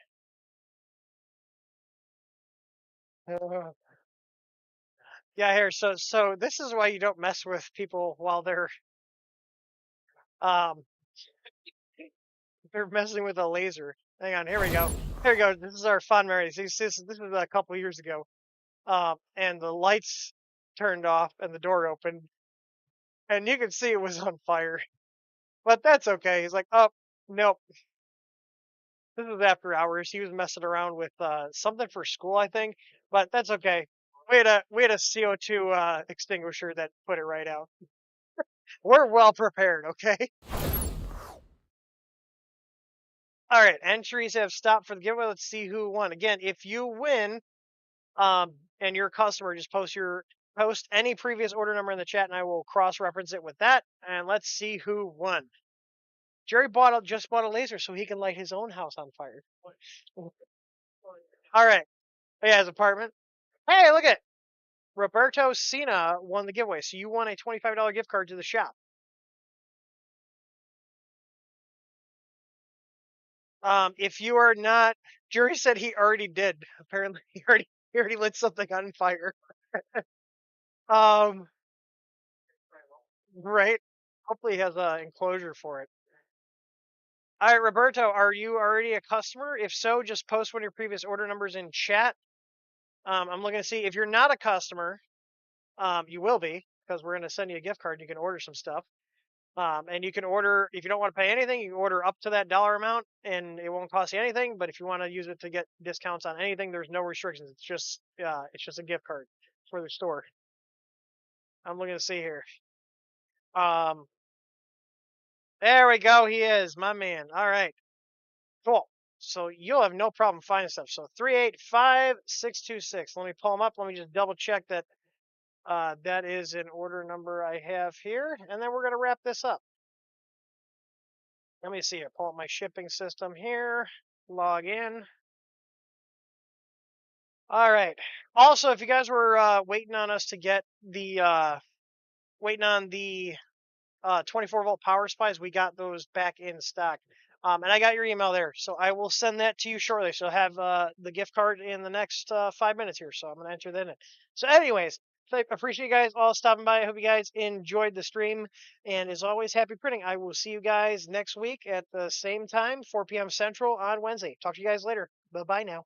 Yeah, here. So this is why you don't mess with people while um they're messing with a laser. Hang on. Here we go. Here we go. This is our fun memory. This is a couple years ago. And the lights turned off and the door opened, and you could see it was on fire. But that's okay. He's like, oh nope. This is after hours. He was messing around with something for school, I think. But that's okay. We had a CO2 extinguisher that put it right out. We're well prepared, okay? All right, entries have stopped for the giveaway. Let's see who won. Again, if you win, and you're a customer, just post any previous order number in the chat, and I will cross-reference it with that. And let's see who won. Jerry just bought a laser so he can light his own house on fire. All right. Oh, yeah, his apartment. Hey, look at Roberto Cena won the giveaway. So you won a $25 gift card to the shop. If you are not, Jerry said he already did. Apparently, he already lit something on fire. Um, right. Hopefully, he has an enclosure for it. All right, Roberto, are you already a customer? If so, just post one of your previous order numbers in chat. I'm looking to see if you're not a customer. You will be because we're going to send you a gift card. You can order some stuff. And you can order, if you don't want to pay anything, you can order up to that dollar amount and it won't cost you anything. But if you want to use it to get discounts on anything, there's no restrictions. It's just a gift card for the store. I'm looking to see here. Um, there we go. He is my man. All right, cool. So you'll have no problem finding stuff. So 385626. Let me pull them up. Let me just double check that that is an order number I have here. And then we're going to wrap this up. Let me see here. Pull up my shipping system here. Log in. All right. Also, if you guys were waiting on us to get the waiting on the 24-volt power supplies, we got those back in stock. And I got your email there, so I will send that to you shortly. So have the gift card in the next 5 minutes here. So I'm gonna enter that in. So, anyways, I appreciate you guys all stopping by. I hope you guys enjoyed the stream. And as always, happy printing. I will see you guys next week at the same time, 4 p.m. Central on Wednesday. Talk to you guys later. Bye bye now.